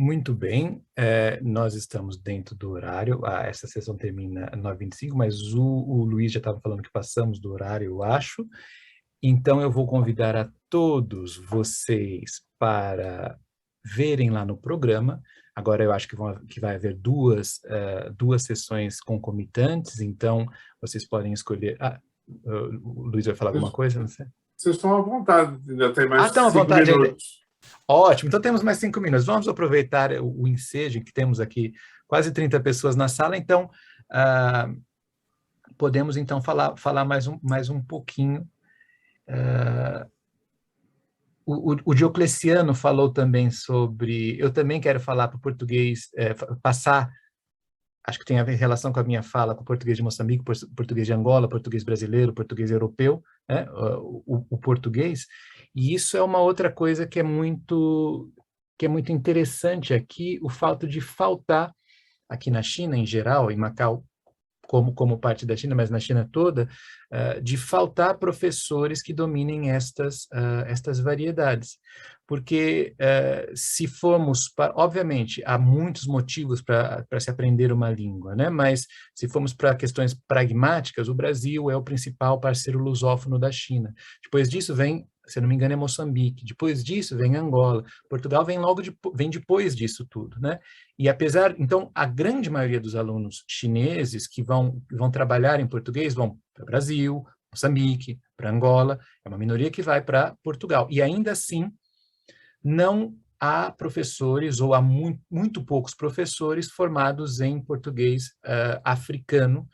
Muito bem, nós estamos dentro do horário. Essa sessão termina às 9h25, mas o Luiz já estava falando que passamos do horário, eu acho. Então, eu vou convidar a todos vocês para verem lá no programa. Agora, eu acho que vai haver duas sessões concomitantes, então vocês podem escolher... o Luiz vai falar alguma coisa? Não sei. Vocês estão à vontade, ainda tem mais estão à 5 vontade minutos. Ótimo, então temos mais 5 minutos. Vamos aproveitar o ensejo, que temos aqui quase 30 pessoas na sala, então podemos então falar mais um pouquinho. O Diocleciano falou também sobre... Eu também quero falar para o português, passar acho que tem a ver relação com a minha fala, com o português de Moçambique, português de Angola, português brasileiro, português europeu, né? O português, e isso é uma outra coisa que é muito interessante aqui, o fato de faltar, aqui na China em geral, em Macau como parte da China, mas na China toda, de faltar professores que dominem estas variedades. Porque se formos, obviamente, há muitos motivos para se aprender uma língua, né? Mas se formos para questões pragmáticas, o Brasil é o principal parceiro lusófono da China. Depois disso vem, se eu não me engano, é Moçambique. Depois disso vem Angola. Portugal vem depois disso tudo, né? E apesar, então, a grande maioria dos alunos chineses que vão trabalhar em português vão para o Brasil, Moçambique, para Angola, é uma minoria que vai para Portugal. E ainda assim, não há professores, ou há muito poucos professores formados em português africano,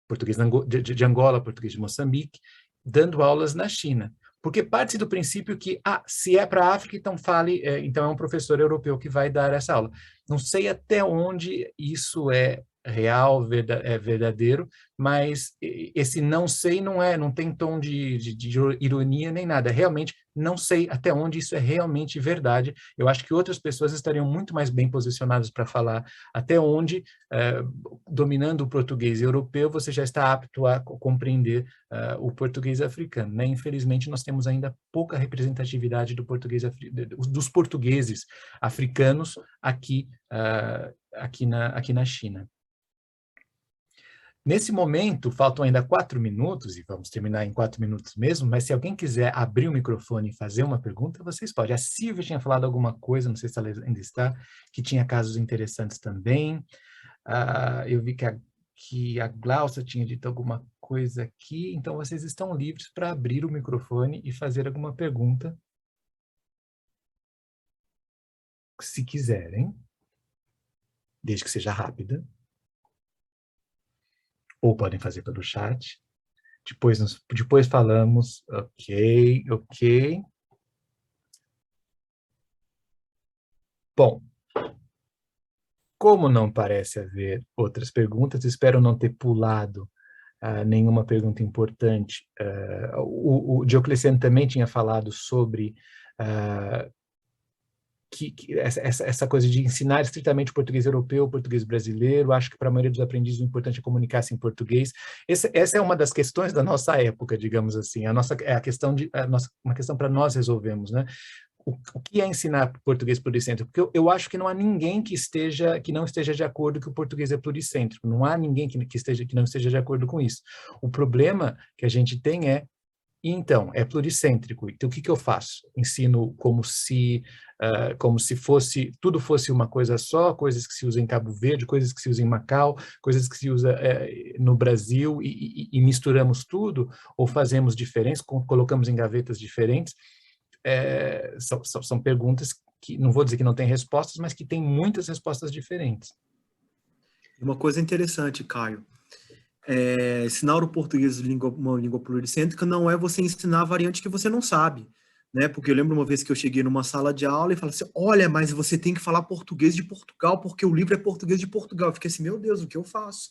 português de Angola, português de Moçambique, dando aulas na China. Porque parte do princípio que, se é para a África, então então é um professor europeu que vai dar essa aula. Não sei até onde isso é real, é verdadeiro, mas esse não sei não tem tom de ironia nem nada. Realmente não sei até onde isso é realmente verdade. Eu acho que outras pessoas estariam muito mais bem posicionadas para falar até onde, dominando o português europeu, você já está apto a compreender o português africano, né? Infelizmente, nós temos ainda pouca representatividade dos portugueses africanos aqui na China. Nesse momento, faltam ainda 4 minutos, e vamos terminar em 4 minutos mesmo, mas se alguém quiser abrir o microfone e fazer uma pergunta, vocês podem. A Silvia tinha falado alguma coisa, não sei se ela ainda está, que tinha casos interessantes também. Eu vi que a Glaucia tinha dito alguma coisa aqui, então vocês estão livres para abrir o microfone e fazer alguma pergunta, se quiserem, desde que seja rápida. Ou podem fazer pelo chat. Depois falamos. Ok. Bom, como não parece haver outras perguntas, espero não ter pulado nenhuma pergunta importante. O Diocleciano também tinha falado sobre essa coisa de ensinar estritamente português europeu, português brasileiro. Acho que para a maioria dos aprendizes o importante é comunicar-se em português. Essa é uma das questões da nossa época, digamos assim. Uma questão para nós resolvermos, né? O que é ensinar português pluricêntrico? Porque eu acho que não há ninguém que não esteja de acordo que o português é pluricêntrico. Não há ninguém que não esteja de acordo com isso. O problema que a gente tem então, é pluricêntrico. Então, o que eu faço? Ensino como se tudo fosse uma coisa só, coisas que se usam em Cabo Verde, coisas que se usam em Macau, coisas que se usam no Brasil, e misturamos tudo, ou fazemos diferentes, colocamos em gavetas diferentes. São perguntas que, não vou dizer que não tem respostas, mas que tem muitas respostas diferentes. Uma coisa interessante, Caio, ensinar o português uma língua pluricêntrica não é você ensinar a variante que você não sabe, né? Porque eu lembro uma vez que eu cheguei numa sala de aula e falei assim, olha, mas você tem que falar português de Portugal, porque o livro é português de Portugal. Eu fiquei assim, meu Deus, o que eu faço?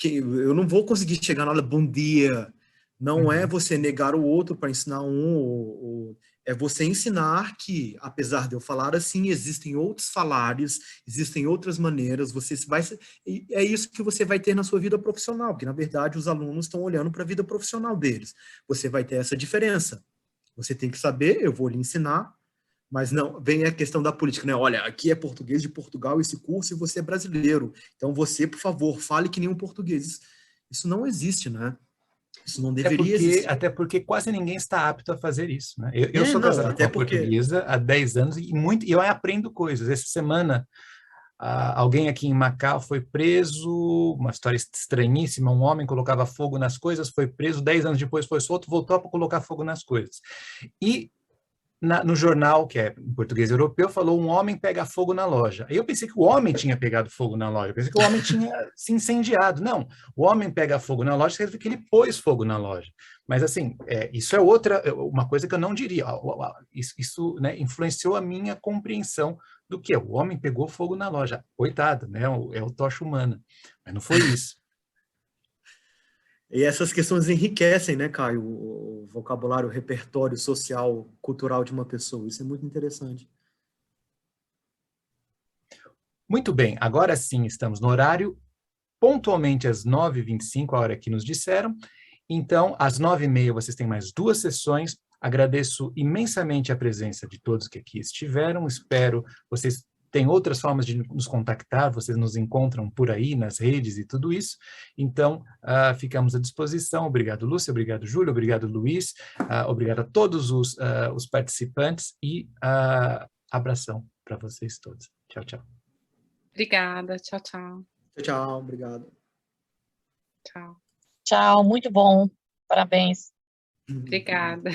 Eu não vou conseguir chegar na aula, bom dia. Não é você negar o outro para ensinar é você ensinar que, apesar de eu falar assim, existem outros falares, existem outras maneiras, é isso que você vai ter na sua vida profissional, porque, na verdade, os alunos estão olhando para a vida profissional deles. Você vai ter essa diferença. Você tem que saber, eu vou lhe ensinar, mas não, vem a questão da política, né? Olha, aqui é português de Portugal esse curso e você é brasileiro. Então, você, por favor, fale que nem um português. Isso não existe, né? Isso não deveria existir. Até porque quase ninguém está apto a fazer isso, né? Eu sou casado com uma portuguesa há 10 anos e eu aprendo coisas. Essa semana, alguém aqui em Macau foi preso, uma história estranhíssima, um homem colocava fogo nas coisas, foi preso, 10 anos depois foi solto, voltou para colocar fogo nas coisas. E no jornal, que é em português europeu, falou um homem pega fogo na loja. Aí eu pensei que o homem tinha pegado fogo na loja, eu pensei que o homem tinha se incendiado. Não, o homem pega fogo na loja, quer dizer que ele pôs fogo na loja. Mas assim, isso é uma coisa que eu não diria. Isso, né, influenciou a minha compreensão do que o homem pegou fogo na loja. Coitado, né? É o tocha humana. Mas não foi isso. E essas questões enriquecem, né, Caio, o vocabulário, o repertório social, cultural de uma pessoa. Isso é muito interessante. Muito bem, agora sim estamos no horário, pontualmente às 9h25, a hora que nos disseram. Então, às 9h30 vocês têm mais 2 sessões. Agradeço imensamente a presença de todos que aqui estiveram. Espero vocês têm outras formas de nos contactar, vocês nos encontram por aí nas redes e tudo isso. Então, ficamos à disposição. Obrigado, Lúcia, obrigado, Júlio, obrigado, Luiz, obrigado a todos os participantes e abração para vocês todos. Tchau, tchau. Obrigada, tchau, tchau. Tchau, obrigado. Tchau. Tchau, muito bom. Parabéns. Obrigada.